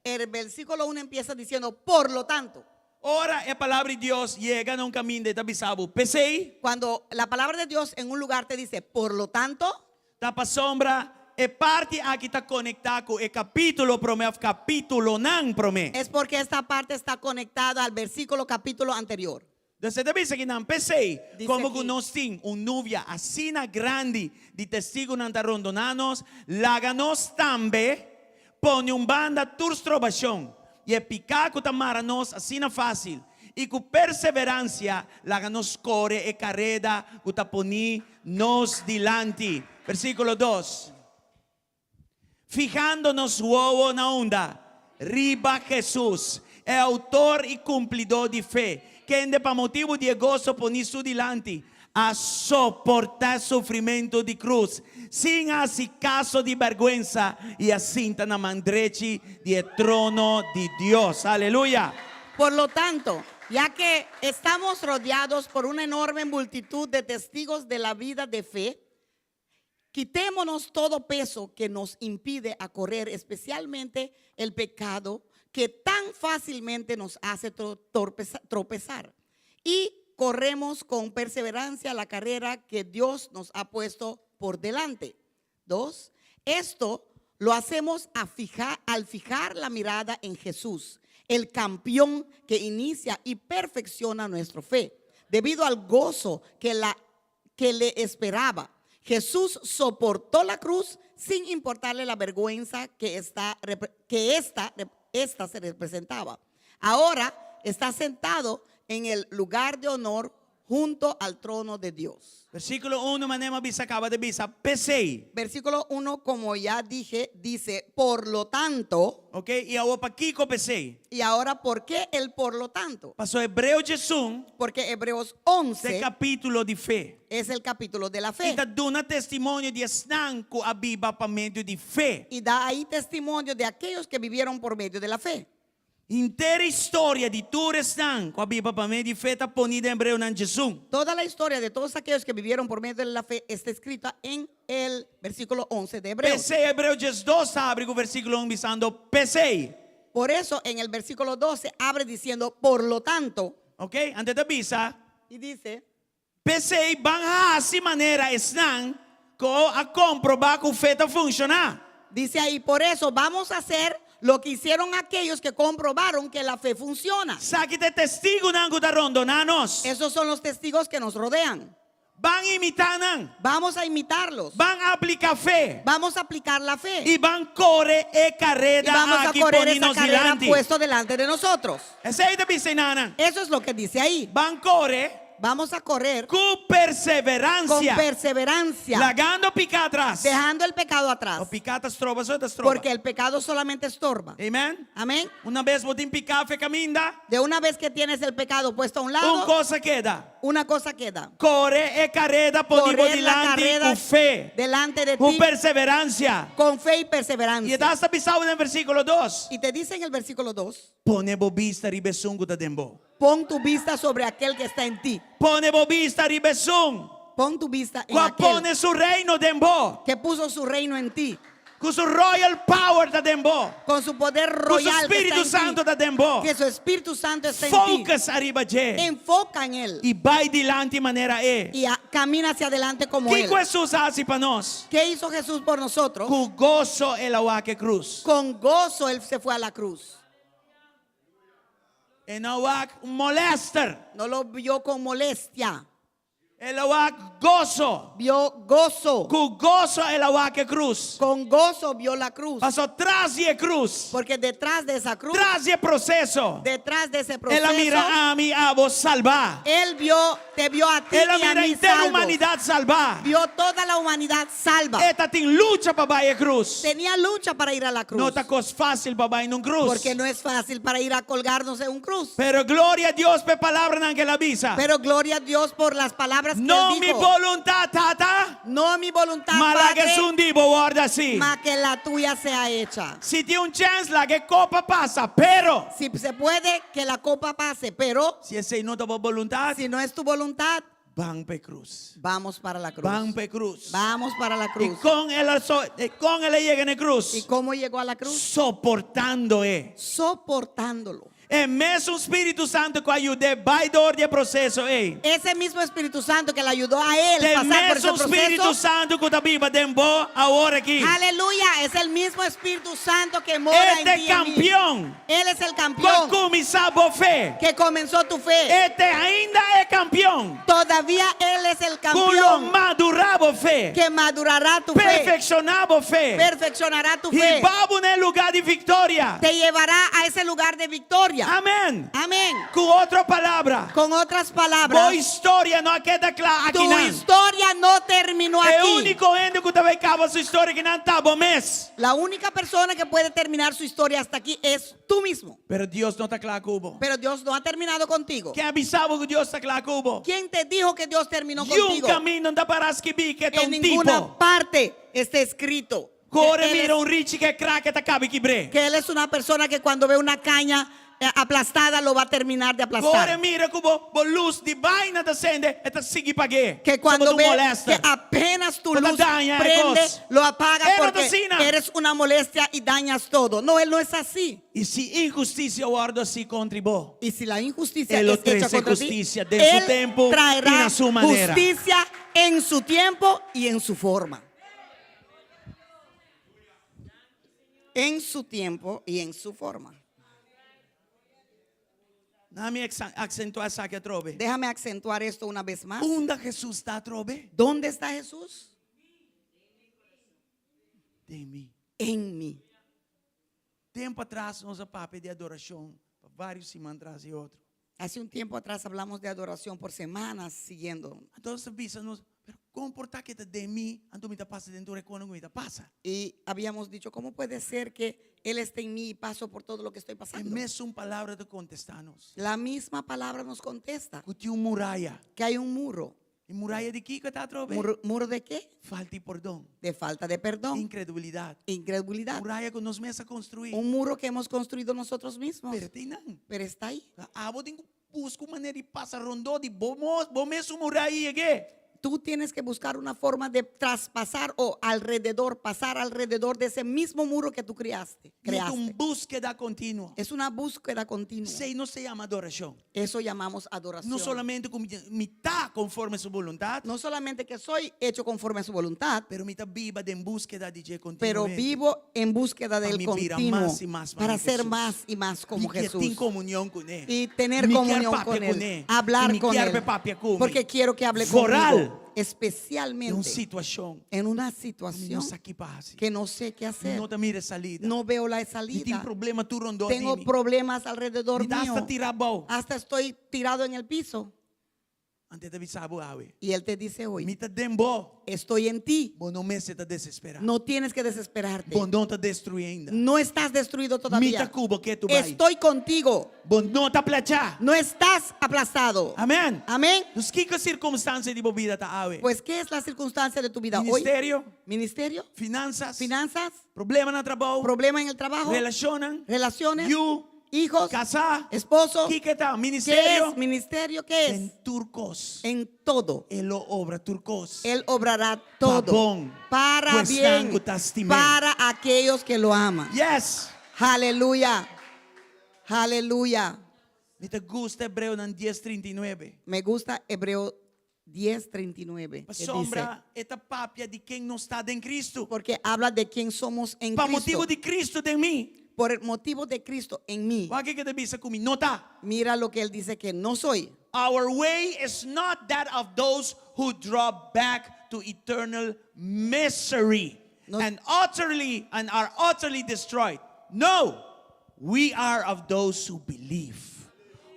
Speaker 4: El versículo 1 empieza diciendo, por lo tanto.
Speaker 3: Ora a palavra de Dios llega a un camino de tabisabu. Pesei,
Speaker 4: Cuando la palabra de Dios en un lugar te dice, por lo tanto,
Speaker 3: tapa sombra, e parte aqui está conectado con el capítulo prome, capítulo nan prome.
Speaker 4: es porque esta parte está conectada al versículo capítulo anterior.
Speaker 3: Você deve seguir nan pesei,
Speaker 4: Dice
Speaker 3: como
Speaker 4: aquí.
Speaker 3: que nós tem novia asina grande de testigo nan tarondonanos, laganos tambe, pone banda turstrobación, y epicaco tamaranos asina fácil, y con perseverancia, laganos corre e carrera, utaponi nos dilante. Versículo 2. Fijándonos huevo na onda, riba Jesús, el autor y cumplidor de fe, que ende para motivo de gozo poni su dilante, a soportar sufrimiento de cruz, sin así caso de vergüenza, y asinta na mandrechi de trono de Dios. Aleluya.
Speaker 4: Por lo tanto, ya que estamos rodeados por una enorme multitud de testigos de la vida de fe, quitémonos todo peso que nos impide a correr, especialmente el pecado que tan fácilmente nos hace tropezar. Y corremos con perseverancia la carrera que Dios nos ha puesto por delante. 2. Esto lo hacemos al fijar la mirada en Jesús, el campeón que inicia y perfecciona nuestra fe. Debido al gozo que le esperaba, Jesús soportó la cruz sin importarle la vergüenza que esta se representaba. Ahora está sentado en el lugar de honor junto al trono de Dios.
Speaker 3: Versículo 1, manema bisa acaba de bisa, pesei.
Speaker 4: Versículo 1, como ya dije, dice, por lo tanto.
Speaker 3: Ok, y ahora pa kiko pesei.
Speaker 4: Y ahora, ¿por qué el por lo tanto?
Speaker 3: Pasó Hebreo Jesús,
Speaker 4: Porque Hebreos
Speaker 3: de
Speaker 4: 11
Speaker 3: capítulo de fe.
Speaker 4: es el capítulo de la
Speaker 3: E
Speaker 4: fe.
Speaker 3: da duna testimonio de estanco a biba pa medio de fe.
Speaker 4: Y da ahí testimonio de aquellos que vivieron por medio de la fe.
Speaker 3: Inteira história de tu estanco a biba pa medio de fe está ponida en Hebreo nan Jesús.
Speaker 4: Toda la historia de todos aquellos que vivieron por medio de la fe está escrita en el versículo 11 de Hebreos.
Speaker 3: Pesei Hebreo Jes 2 abre o versículo 1 bisando pesei.
Speaker 4: Por eso en el versículo 12 abre diciendo, por lo tanto,
Speaker 3: Ok, antes de bisa,
Speaker 4: y dice,
Speaker 3: pesei van assim maneira estan a comprobar que o fe está funcionar.
Speaker 4: dice ahí, por eso vamos a hacer lo que hicieron aquellos que comprobaron que la fe funciona.
Speaker 3: Sabe que testigo nan da rondonanos.
Speaker 4: Esos son los testigos que nos rodean.
Speaker 3: Van imitar nan.
Speaker 4: Vamos a imitarlos.
Speaker 3: Van a aplicar fe.
Speaker 4: Vamos a aplicar la fe.
Speaker 3: Y van corre e
Speaker 4: Y
Speaker 3: carrera
Speaker 4: vamos a
Speaker 3: aquí
Speaker 4: correr esa
Speaker 3: poninos
Speaker 4: carrera
Speaker 3: delante.
Speaker 4: puesto delante de nosotros.
Speaker 3: Ese ahí te dice nana.
Speaker 4: Eso es lo que dice ahí.
Speaker 3: Van corre
Speaker 4: Vamos a correr
Speaker 3: con
Speaker 4: con
Speaker 3: perseverancia,
Speaker 4: perseverancia,
Speaker 3: lasciando picca atrás.
Speaker 4: dejando el pecado atrás.
Speaker 3: O piccata strova, só da strova.
Speaker 4: Porque el pecado solamente estorba.
Speaker 3: Amen?
Speaker 4: Amén.
Speaker 3: Una vez botin picca fe caminda,
Speaker 4: De una vez que tienes el pecado puesto a un
Speaker 3: un
Speaker 4: lado,
Speaker 3: cosa queda.
Speaker 4: una cosa queda.
Speaker 3: Corre e carrera ponivo
Speaker 4: Correr la
Speaker 3: dilanti
Speaker 4: carrera
Speaker 3: con fe,
Speaker 4: delante de
Speaker 3: con
Speaker 4: ti
Speaker 3: perseverancia.
Speaker 4: con fe y
Speaker 3: Y
Speaker 4: perseverancia.
Speaker 3: da sta pisavo nel versículo 2.
Speaker 4: Y te dice en el versículo 2,
Speaker 3: Ponevo vista ribesungu da dembo.
Speaker 4: pon tu vista sobre aquel que está en ti.
Speaker 3: Ponevo vista ribesung.
Speaker 4: Pon tu vista en
Speaker 3: Qua
Speaker 4: aquel
Speaker 3: pone su reino dembo.
Speaker 4: que puso su reino en ti.
Speaker 3: Con su royal power da dembo.
Speaker 4: Con su poder
Speaker 3: Con su
Speaker 4: royal que
Speaker 3: Spirito
Speaker 4: está en
Speaker 3: Santo
Speaker 4: ti.
Speaker 3: da dembo.
Speaker 4: Que su Espíritu Santo está en ti.
Speaker 3: Focus arriba je.
Speaker 4: Enfoca en él.
Speaker 3: E vai dilanti in maniera e.
Speaker 4: Y camina hacia adelante como
Speaker 3: Que
Speaker 4: él.
Speaker 3: Jesus hace para nós?
Speaker 4: ¿Qué hizo Jesús por nosotros?
Speaker 3: Com gozo e la que cruz.
Speaker 4: Con gozo él se fue a la cruz.
Speaker 3: E não há molester.
Speaker 4: No lo vio con molestia.
Speaker 3: E la gozo.
Speaker 4: Vio gozo.
Speaker 3: Com gozo e la que cruz.
Speaker 4: Con gozo vio la cruz.
Speaker 3: Passou traz e cruz.
Speaker 4: Porque detrás de esa cruz,
Speaker 3: Traz e processo.
Speaker 4: detrás de ese
Speaker 3: Ela mira
Speaker 4: proceso,
Speaker 3: a mim a vos salvar.
Speaker 4: él te vio a ti
Speaker 3: Ela
Speaker 4: y a
Speaker 3: mira a
Speaker 4: mí
Speaker 3: inteira
Speaker 4: salvos.
Speaker 3: humanidade salvar.
Speaker 4: Vio toda la humanidad salva.
Speaker 3: Eta tem luta para vai a cruz.
Speaker 4: Tenía lucha para ir a la cruz.
Speaker 3: Não tá coisa fácil para vai num cruz.
Speaker 4: Porque no es fácil para ir a colgarnos en un cruz.
Speaker 3: Pero gloria a Dios por palabra que la avisa.
Speaker 4: Pero gloria a Dios por las palabras que
Speaker 3: No
Speaker 4: él
Speaker 3: mi
Speaker 4: dijo.
Speaker 3: voluntad, tata.
Speaker 4: No mi voluntad,
Speaker 3: Ma la che
Speaker 4: Padre,
Speaker 3: son divo, guarda sì.
Speaker 4: más que la tuya sea hecha.
Speaker 3: Si tiene un chance la che copa passa, pero
Speaker 4: Si se puede, que la copa pase, pero
Speaker 3: si ese no tuvo voluntad,
Speaker 4: si no es tu voluntad,
Speaker 3: van pe cruz.
Speaker 4: vamos para la cruz.
Speaker 3: Van pe cruz.
Speaker 4: Vamos para la
Speaker 3: Y
Speaker 4: cruz.
Speaker 3: con él llega en cruz,
Speaker 4: ¿Y cómo llegó a la cruz?
Speaker 3: soportando
Speaker 4: Soportándolo.
Speaker 3: É mesmo o Espírito Santo que ajuda, vai do ordem processo, ei.
Speaker 4: Ese mismo Espíritu Santo que le ayudó a él
Speaker 3: É
Speaker 4: pasar por ese
Speaker 3: mesmo o Espírito
Speaker 4: proceso.
Speaker 3: Santo que também dembo agora aqui.
Speaker 4: Aleluya, es el mismo Espíritu Santo que mora en ti.
Speaker 3: Este
Speaker 4: y en mí.
Speaker 3: campeão,
Speaker 4: Él es el
Speaker 3: que
Speaker 4: campeón
Speaker 3: começou a fé,
Speaker 4: que comenzó tu fe.
Speaker 3: este ainda é campeão.
Speaker 4: Todavía Él es el
Speaker 3: Com lo
Speaker 4: campeón
Speaker 3: madurava fé,
Speaker 4: que madurará tu fe,
Speaker 3: perfeccionava fé.
Speaker 4: perfeccionará tu
Speaker 3: E
Speaker 4: fe,
Speaker 3: vamos no lugar de vitória.
Speaker 4: te llevará a ese lugar de victoria.
Speaker 3: Amém.
Speaker 4: Amén.
Speaker 3: Com outra palavra,
Speaker 4: Con otras
Speaker 3: boa
Speaker 4: palabras,
Speaker 3: história não queda clara aqui
Speaker 4: tu
Speaker 3: não.
Speaker 4: historia no terminó
Speaker 3: É o
Speaker 4: aquí.
Speaker 3: único ende que também acaba sua história que não estava mês.
Speaker 4: La única persona que puede terminar su historia hasta aquí es tú mismo.
Speaker 3: Pero Deus não está claro com
Speaker 4: Pero Dios no ha terminado contigo.
Speaker 3: Quem avisava que Deus está claro com
Speaker 4: ¿Quién te dijo que Dios terminó
Speaker 3: E um
Speaker 4: contigo?
Speaker 3: caminho não dá para escrever que é
Speaker 4: En
Speaker 3: um
Speaker 4: ninguna
Speaker 3: tipo.
Speaker 4: parte está escrito
Speaker 3: Corre,
Speaker 4: que él,
Speaker 3: mira um rich que é craque, te acaba quebré.
Speaker 4: que él es una persona que cuando ve una caña aplastada lo va a terminar de
Speaker 3: Corre,
Speaker 4: aplastar.
Speaker 3: mira como a luz de vaina descende, eta sigue pagué.
Speaker 4: Que cuando ve que
Speaker 3: molesta.
Speaker 4: apenas tu
Speaker 3: Cuando
Speaker 4: luz
Speaker 3: daña
Speaker 4: prende,
Speaker 3: cosas.
Speaker 4: lo apaga
Speaker 3: Él no
Speaker 4: porque
Speaker 3: decina.
Speaker 4: eres una molestia y dañas todo. No, él no es así.
Speaker 3: E se injustiça guarda assim contra vos,
Speaker 4: Y si la injusticia
Speaker 3: Él lo
Speaker 4: es hecha
Speaker 3: trae
Speaker 4: contra ti,
Speaker 3: justicia de su
Speaker 4: él
Speaker 3: tiempo y
Speaker 4: traerá
Speaker 3: a su manera.
Speaker 4: justicia en su tiempo y en su forma. En su tiempo y en su forma.
Speaker 3: Déjame acentuar essa que trove.
Speaker 4: Déjame acentuar esto una vez más.
Speaker 3: Onde Jesus está, trove?
Speaker 4: ¿Dónde está Jesús?
Speaker 3: De mim.
Speaker 4: En mí.
Speaker 3: Tempo atrás, nossa papo de adoração, vários semanas atrás e outro.
Speaker 4: Hace un tiempo atrás hablamos de adoración por semanas siguiendo.
Speaker 3: Então, você pensa, pero comportar que de mim, ando me passa dentro de quando me passa.
Speaker 4: Y habíamos dicho, ¿cómo puede ser que Él esté en mí y paso por todo lo que estoy
Speaker 3: É
Speaker 4: pasando?
Speaker 3: mesmo palavra de contestar-nos.
Speaker 4: La misma palabra nos contesta
Speaker 3: Que tinha muralha.
Speaker 4: que hay un muro.
Speaker 3: E muralha de que está trove?
Speaker 4: ¿Muro de qué?
Speaker 3: Falta de perdão,
Speaker 4: De falta de perdón,
Speaker 3: incredulidade.
Speaker 4: incredulidad.
Speaker 3: Muralha que nos mesa a construir.
Speaker 4: Un muro que hemos construido nosotros mismos.
Speaker 3: Pero tem não.
Speaker 4: Pero está ahí.
Speaker 3: Vou ter que buscar maneira de passar rondô de bom mesmo muralha aqui.
Speaker 4: Tú tienes que buscar una forma de traspasar o alrededor, pasar alrededor de ese mismo muro que tú creaste.
Speaker 3: É uma búsqueda contínua.
Speaker 4: Es una búsqueda continua.
Speaker 3: Sei não se chama adoração.
Speaker 4: Eso llamamos adoración.
Speaker 3: Não solamente como me está conforme a sua vontade,
Speaker 4: No solamente que soy hecho conforme a su voluntad,
Speaker 3: pero me está viva en búsqueda de Dios
Speaker 4: pero
Speaker 3: continuamente.
Speaker 4: vivo en búsqueda
Speaker 3: Para
Speaker 4: del
Speaker 3: mí mirar
Speaker 4: continuo
Speaker 3: más y más
Speaker 4: para
Speaker 3: como
Speaker 4: ser
Speaker 3: Jesús.
Speaker 4: más y más como
Speaker 3: Y que
Speaker 4: Jesús
Speaker 3: tenga comunión con Él.
Speaker 4: y tener
Speaker 3: Me
Speaker 4: comunión
Speaker 3: quiere
Speaker 4: con
Speaker 3: papia
Speaker 4: Él,
Speaker 3: con Él. Y
Speaker 4: hablar
Speaker 3: me
Speaker 4: con
Speaker 3: quiere
Speaker 4: Él,
Speaker 3: papia conmigo.
Speaker 4: porque quiero que hable
Speaker 3: Foral.
Speaker 4: conmigo,
Speaker 3: Em uma
Speaker 4: especialmente
Speaker 3: situação
Speaker 4: en una
Speaker 3: não
Speaker 4: situación
Speaker 3: sei que passa.
Speaker 4: que no sé qué hacer,
Speaker 3: Não te mira salida.
Speaker 4: no veo la
Speaker 3: E tem
Speaker 4: salida,
Speaker 3: problema tu rondou
Speaker 4: tengo problemas alrededor
Speaker 3: Me dá
Speaker 4: mío,
Speaker 3: hasta tirar bom.
Speaker 4: hasta estoy tirado en el piso.
Speaker 3: Ante te bisabu awe.
Speaker 4: Y Él te dice hoy,
Speaker 3: Mita dembo.
Speaker 4: estoy en ti.
Speaker 3: Bo no me se te desespera.
Speaker 4: No tienes que desesperarte.
Speaker 3: Bo no te destruye ainda.
Speaker 4: No estás destruido
Speaker 3: Mita
Speaker 4: todavía.
Speaker 3: cubo que tu vai.
Speaker 4: Estoy contigo.
Speaker 3: Bo no te placha.
Speaker 4: No estás aplastado.
Speaker 3: Amén.
Speaker 4: Amén.
Speaker 3: Dus kika circunstancia di bo vida ta awe.
Speaker 4: Pues, ¿qué es la circunstancia de tu vida hoy?
Speaker 3: Ministerio,
Speaker 4: Ministerio,
Speaker 3: finanzas,
Speaker 4: finanzas,
Speaker 3: problema na trabajo,
Speaker 4: problema en el trabajo,
Speaker 3: relacionan,
Speaker 4: relaciones,
Speaker 3: you,
Speaker 4: hijos,
Speaker 3: casa,
Speaker 4: esposo.
Speaker 3: kika ta
Speaker 4: ¿Qué
Speaker 3: ministerio.
Speaker 4: es ministerio? ¿Qué es?
Speaker 3: En turcos.
Speaker 4: En todo.
Speaker 3: Elo obra turcos.
Speaker 4: Él obrará todo
Speaker 3: Pabón.
Speaker 4: para
Speaker 3: Pues
Speaker 4: bien,
Speaker 3: tango tastime.
Speaker 4: para aquellos que lo aman.
Speaker 3: Yes.
Speaker 4: Aleluya. Aleluya.
Speaker 3: Mita gusta Hebreo nan 10:39.
Speaker 4: Me gusta Hebreo 10:39.
Speaker 3: Pa
Speaker 4: que dice,
Speaker 3: sombra esta papia de quem não está em Cristo.
Speaker 4: porque habla de quién somos en
Speaker 3: Pa
Speaker 4: Cristo.
Speaker 3: motivo de Cristo em mim.
Speaker 4: Por el motivo de Cristo en mí.
Speaker 3: O que te bisa comigo? Não tá.
Speaker 4: Mira lo que él dice que no soy.
Speaker 3: Our way is not that of those who draw back to eternal misery
Speaker 4: No.
Speaker 3: and are utterly destroyed. No, we are of those who believe,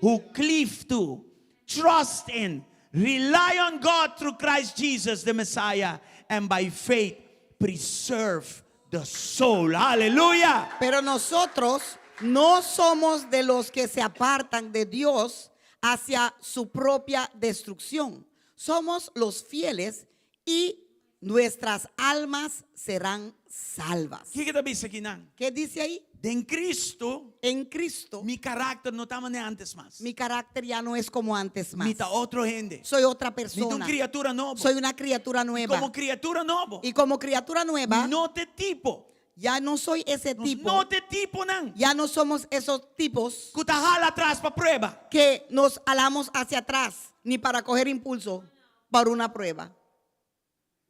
Speaker 3: who cleave to, trust in, rely on God through Christ Jesus the Messiah, and by faith preserve the soul. Hallelujah.
Speaker 4: Pero nosotros no somos de los que se apartan de Dios hacia su propia destrucción. Somos los fieles y nuestras almas serán salvas.
Speaker 3: O que te bisa aqui, não?
Speaker 4: ¿Qué dice ahí?
Speaker 3: En Cristo,
Speaker 4: En Cristo,
Speaker 3: mi carácter no está mané antes más.
Speaker 4: mi carácter ya no es como antes más.
Speaker 3: Mi ta otro gente.
Speaker 4: Soy otra
Speaker 3: Mi tu
Speaker 4: persona.
Speaker 3: criatura nueva.
Speaker 4: Soy una criatura nueva.
Speaker 3: Como criatura nueva.
Speaker 4: Y como criatura nueva,
Speaker 3: No te tipo.
Speaker 4: ya no soy ese tipo.
Speaker 3: No te tipo, não.
Speaker 4: Ya no somos esos tipos
Speaker 3: Que te jala atrás para prueba.
Speaker 4: que nos alamos hacia atrás, ni para coger impulso para una prueba.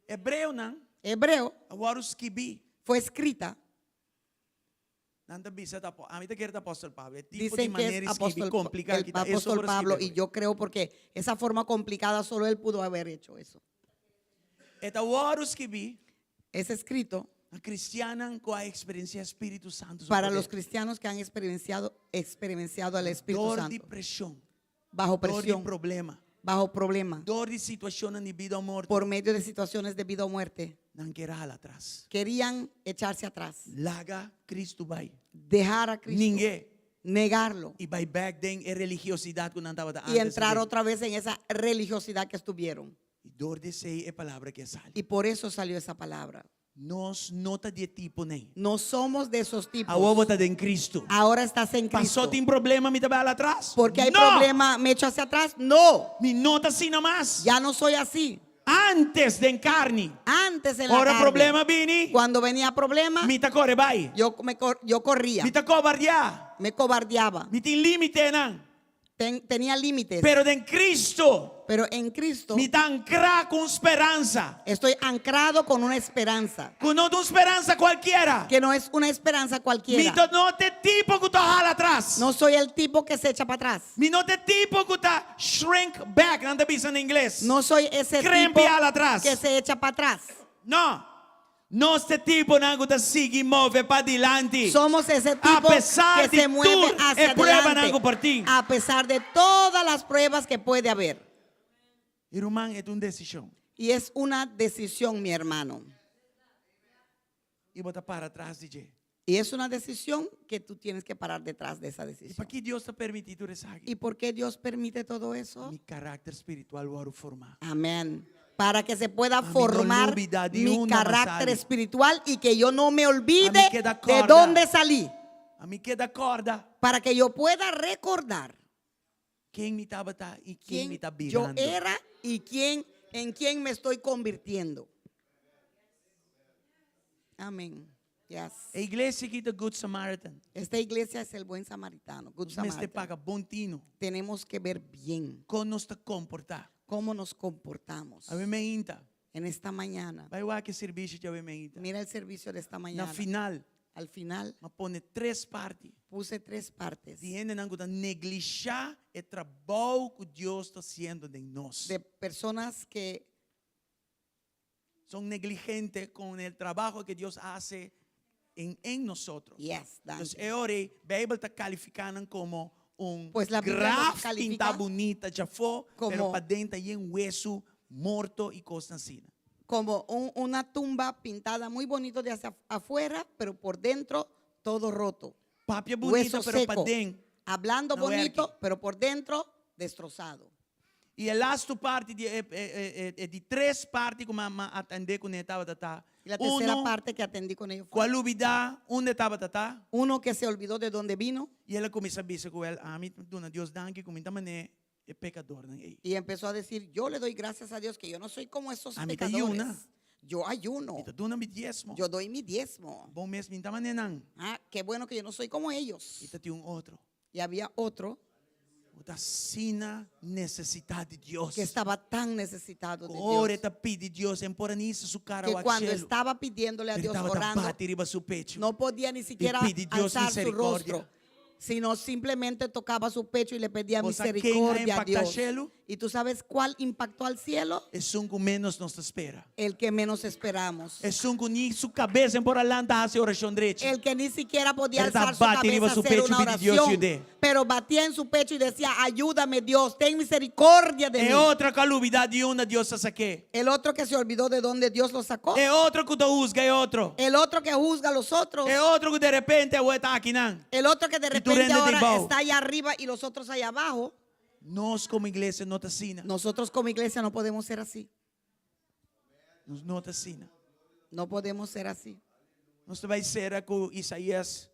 Speaker 3: Hebreu, não.
Speaker 4: Hebreo
Speaker 3: Agora os que bi.
Speaker 4: fue escrita,
Speaker 3: Nanta bisa ta a mí te quiere apóstol Pablo. Tipo de
Speaker 4: dicen que es
Speaker 3: manera escribir complicada.
Speaker 4: el apóstol Pablo, y yo creo porque esa forma complicada solo él pudo haber hecho eso.
Speaker 3: Eta agora os que bi.
Speaker 4: Es escrito
Speaker 3: A cristiana com a experiência Espírito Santo.
Speaker 4: para los cristianos que han experienciado al Espíritu
Speaker 3: Dor de
Speaker 4: Santo
Speaker 3: pressão.
Speaker 4: bajo
Speaker 3: Dor de
Speaker 4: presión,
Speaker 3: problema.
Speaker 4: bajo problema,
Speaker 3: Dor de situação de vida ou morte.
Speaker 4: por medio de situaciones de vida o muerte.
Speaker 3: Não quer jala atrás.
Speaker 4: Querían echarse atrás,
Speaker 3: Laga Cristo vai.
Speaker 4: dejar a Cristo,
Speaker 3: Ninguém.
Speaker 4: negarlo
Speaker 3: E vai back then é religiosidade que não estava antes.
Speaker 4: y entrar otra vez en esa religiosidad que estuvieron.
Speaker 3: E dor de ser é palavra que sai.
Speaker 4: Y por eso salió esa palabra.
Speaker 3: Nós nota de tipo nem.
Speaker 4: No somos de esos
Speaker 3: A
Speaker 4: tipos.
Speaker 3: ovo está em Cristo.
Speaker 4: Ahora estás en Cristo.
Speaker 3: Passou tem problema me vai lá atrás?
Speaker 4: Porque hay
Speaker 3: no.
Speaker 4: problema, me echo hacia atrás. No,
Speaker 3: Me nota assim nomás.
Speaker 4: ya no soy así.
Speaker 3: Antes de carne.
Speaker 4: Antes en la
Speaker 3: Ora
Speaker 4: carne,
Speaker 3: problema vini.
Speaker 4: cuando venía problema,
Speaker 3: Me ta corre vai.
Speaker 4: yo corría,
Speaker 3: Me ta cobardia.
Speaker 4: me cobardeaba,
Speaker 3: Me tem limite não.
Speaker 4: tenía límites.
Speaker 3: Pero en Cristo
Speaker 4: Pero en Cristo
Speaker 3: me ta ancrar com esperança.
Speaker 4: estoy ancrado con una esperanza,
Speaker 3: Com não uma esperança qualquer.
Speaker 4: que no es una esperanza
Speaker 3: Me
Speaker 4: cualquiera.
Speaker 3: ta não te tipo que tá jala atrás.
Speaker 4: No soy el tipo que se echa para atrás.
Speaker 3: Me não te tipo que tá shrink back. Não te bisa em inglês.
Speaker 4: No soy ese tipo
Speaker 3: Crempear atrás.
Speaker 4: que se echa para atrás.
Speaker 3: Não. Nós te tipo não que sigue move para diante.
Speaker 4: Somos ese tipo
Speaker 3: pesar
Speaker 4: que
Speaker 3: de
Speaker 4: se mueve
Speaker 3: todo
Speaker 4: hacia
Speaker 3: el prueba
Speaker 4: adelante,
Speaker 3: algo por ti.
Speaker 4: a pesar de todas las pruebas que puede haber.
Speaker 3: Irmão, é uma decisão.
Speaker 4: Y es una decisión, mi hermano.
Speaker 3: E botar para trás, DJ.
Speaker 4: Y es una decisión que tú tienes que parar detrás de esa
Speaker 3: E
Speaker 4: decisión.
Speaker 3: para que Deus te permitido isso aqui?
Speaker 4: ¿Y por qué Dios permite todo eso?
Speaker 3: Mi carácter espiritual vai formar.
Speaker 4: Amén. Para que se pueda
Speaker 3: mí no
Speaker 4: formar
Speaker 3: olvida de
Speaker 4: mi
Speaker 3: una
Speaker 4: carácter
Speaker 3: masali.
Speaker 4: espiritual y que yo no me
Speaker 3: A
Speaker 4: olvide
Speaker 3: mí queda
Speaker 4: de
Speaker 3: corda.
Speaker 4: dónde salí.
Speaker 3: A mim queda corda.
Speaker 4: Para que yo pueda recordar
Speaker 3: Quem me estava e quem me
Speaker 4: quién
Speaker 3: está
Speaker 4: yo
Speaker 3: virando.
Speaker 4: era y en quién me estoy convirtiendo. Amén. Yes.
Speaker 3: A igreja aqui da Good Samaritan.
Speaker 4: Esta iglesia es el buen samaritano. Good
Speaker 3: Os meses te
Speaker 4: Samaritan.
Speaker 3: paga bontino.
Speaker 4: Tenemos que ver bien
Speaker 3: Como nos te comportar.
Speaker 4: cómo nos comportamos
Speaker 3: A mim me inta.
Speaker 4: en esta mañana.
Speaker 3: Vai lá que serviço já me inta.
Speaker 4: Mira el servicio de esta
Speaker 3: Na
Speaker 4: mañana.
Speaker 3: final,
Speaker 4: Al final
Speaker 3: ma pone 3 partes.
Speaker 4: puse 3 partes
Speaker 3: Tiene não que negligenciar o trabalho que Deus está fazendo em nós.
Speaker 4: de personas que
Speaker 3: São negligentes com o trabalho que Deus hace em nós.
Speaker 4: yes,
Speaker 3: Entonces,
Speaker 4: Dante.
Speaker 3: ahora, la Biblia está calificando como
Speaker 4: Pues la Biblia
Speaker 3: graf
Speaker 4: nos califica
Speaker 3: pinta bonita, já foi,
Speaker 4: como-
Speaker 3: pero para dentro aí um hueso morto e coisa assim.
Speaker 4: como una tumba pintada muy bonito de hacia afuera, pero por dentro todo roto.
Speaker 3: Papi é bonita,
Speaker 4: Hueso
Speaker 3: pero para
Speaker 4: seco.
Speaker 3: dentro.
Speaker 4: Hablando
Speaker 3: No
Speaker 4: bonito,
Speaker 3: ergue.
Speaker 4: pero por dentro destrozado.
Speaker 3: E a last parte de três partes como atender com estava tá.
Speaker 4: Y la tercera parte que atendí con ellos fue
Speaker 3: Qual olvidar onde estava tá.
Speaker 4: uno que se olvidó de dónde vino
Speaker 3: E ela começa a dizer com ele, ah, dona Deus danke, como então mané é pecador, não é?
Speaker 4: y empezó a decir, yo le doy gracias a Dios que yo no soy como esos
Speaker 3: A mí te
Speaker 4: pecadores.
Speaker 3: ayuna.
Speaker 4: Yo ayuno,
Speaker 3: Então dona me diezmo.
Speaker 4: yo doy mi diezmo.
Speaker 3: Bom mesmo, então mané não.
Speaker 4: Ah, qué bueno que yo no soy como ellos.
Speaker 3: E tem outro.
Speaker 4: Y había otro
Speaker 3: Está sina necessidade de Deus.
Speaker 4: que estaba tan necesitado de
Speaker 3: Ora
Speaker 4: Dios
Speaker 3: está pedindo Deus, embora nisso su cara
Speaker 4: que
Speaker 3: ao
Speaker 4: cuando
Speaker 3: cielo.
Speaker 4: estaba pidiéndole a
Speaker 3: Ele
Speaker 4: Dios,
Speaker 3: estava
Speaker 4: orando,
Speaker 3: bate riba su pecho.
Speaker 4: no podía ni siquiera
Speaker 3: pide Dios
Speaker 4: alzar su
Speaker 3: misericordia.
Speaker 4: rostro, sino simplemente tocaba su pecho y le pedía
Speaker 3: ¿Vos sabés
Speaker 4: misericordia
Speaker 3: quién
Speaker 4: a
Speaker 3: impacta al
Speaker 4: Dios.
Speaker 3: cielo?
Speaker 4: ¿Y tú sabes cuál impactó al cielo?
Speaker 3: Es un que menos nos espera.
Speaker 4: El que menos esperamos.
Speaker 3: Es un que ni su cabeza embora lanta hace oración derecha.
Speaker 4: El que ni siquiera podía
Speaker 3: Él
Speaker 4: alzar su
Speaker 3: bate arriba
Speaker 4: cabeza a
Speaker 3: su
Speaker 4: hacer
Speaker 3: pecho
Speaker 4: una
Speaker 3: y pide, Dios,
Speaker 4: oración,
Speaker 3: ayude.
Speaker 4: pero batía en su pecho y decía, ayúdame Dios, ten misericordia de mí.
Speaker 3: É outra calubidade de uma Deus a saque.
Speaker 4: El otro que se olvidó de dónde Dios lo sacó.
Speaker 3: É outro que te juzga, é outro.
Speaker 4: El otro que juzga a los otros.
Speaker 3: É outro que de repente está aqui não.
Speaker 4: El otro que de
Speaker 3: tú
Speaker 4: repente
Speaker 3: rendes de
Speaker 4: ahora
Speaker 3: bajo.
Speaker 4: está allá arriba y los otros allá abajo.
Speaker 3: Nós como igreja não está assim.
Speaker 4: Nosotros como iglesia no podemos ser así.
Speaker 3: Nós não está assim.
Speaker 4: No podemos ser así.
Speaker 3: Nós vai ser com Isaías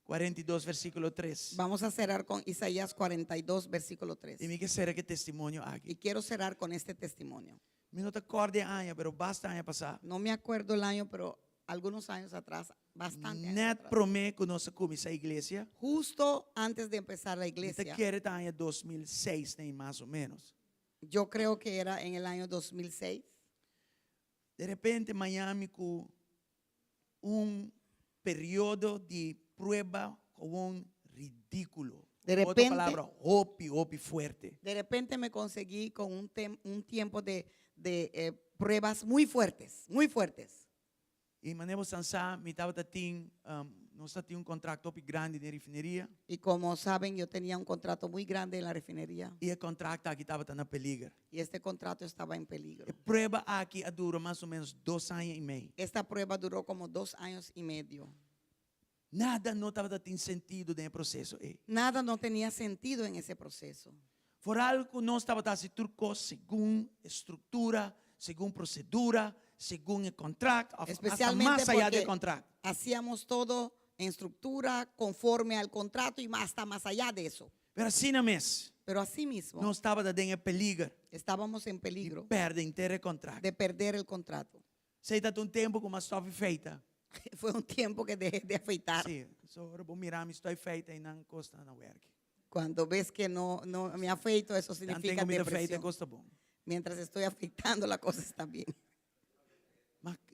Speaker 3: 42 versículo 3.
Speaker 4: Vamos a cerrar con Isaías 42, versículo 3.
Speaker 3: E me que será que testemunho
Speaker 4: Y
Speaker 3: aqui.
Speaker 4: quiero cerrar con este testimonio.
Speaker 3: Me não te acorde año, pero basta año passar.
Speaker 4: No me acuerdo el año, pero algunos años atrás, bastante años
Speaker 3: Net
Speaker 4: atrás.
Speaker 3: promete que nós começar a igreja.
Speaker 4: Justo antes de empezar la
Speaker 3: Te
Speaker 4: iglesia,
Speaker 3: quer tá año 2006, nem mais ou menos.
Speaker 4: yo creo que era en el año 2006,
Speaker 3: De repente, Miami com período de prueba com ridículo.
Speaker 4: De
Speaker 3: Outra
Speaker 4: repente-
Speaker 3: palavra, hopi fuerte.
Speaker 4: de repente me conseguí con un tiempo de pruebas muy fuertes, muy fuertes.
Speaker 3: E maneiro Sansá, me estava nós tínhamos contrato grande de refineria.
Speaker 4: Y como saben, yo tenía un contrato muy grande en la refinería
Speaker 3: E o contrato aqui estava na peligro.
Speaker 4: y este contrato estaba en
Speaker 3: A
Speaker 4: peligro.
Speaker 3: prueba aqui dura mais ou menos 2 anos e meio.
Speaker 4: Esta prueba duró como 2 años y medio.
Speaker 3: Nada não estava tendo sentido no processo.
Speaker 4: Nada no tenía sentido en ese proceso.
Speaker 3: Por algo não estava se turco segundo estrutura, segundo procedura, segundo o contrato, hasta
Speaker 4: Especialmente
Speaker 3: mais allá do
Speaker 4: porque
Speaker 3: contrato.
Speaker 4: hacíamos todo en estructura, conforme al contrato y hasta más allá de eso.
Speaker 3: Pero assim na mês,
Speaker 4: Pero así mismo
Speaker 3: não estava dando peligro
Speaker 4: estábamos en
Speaker 3: de
Speaker 4: peligro
Speaker 3: perder inteiro o contrato.
Speaker 4: de perder el contrato.
Speaker 3: Sei que tempo como estou feita.
Speaker 4: Fue un tiempo que dejé de afeitar.
Speaker 3: Sim, agora vou mirar, estou feita e não custa na work.
Speaker 4: Cuando ves que no me afeito, eso
Speaker 3: Não
Speaker 4: significa
Speaker 3: tenho vida feita,
Speaker 4: depresión.
Speaker 3: custa bom.
Speaker 4: Mientras estoy afeitando, la cosa está bien.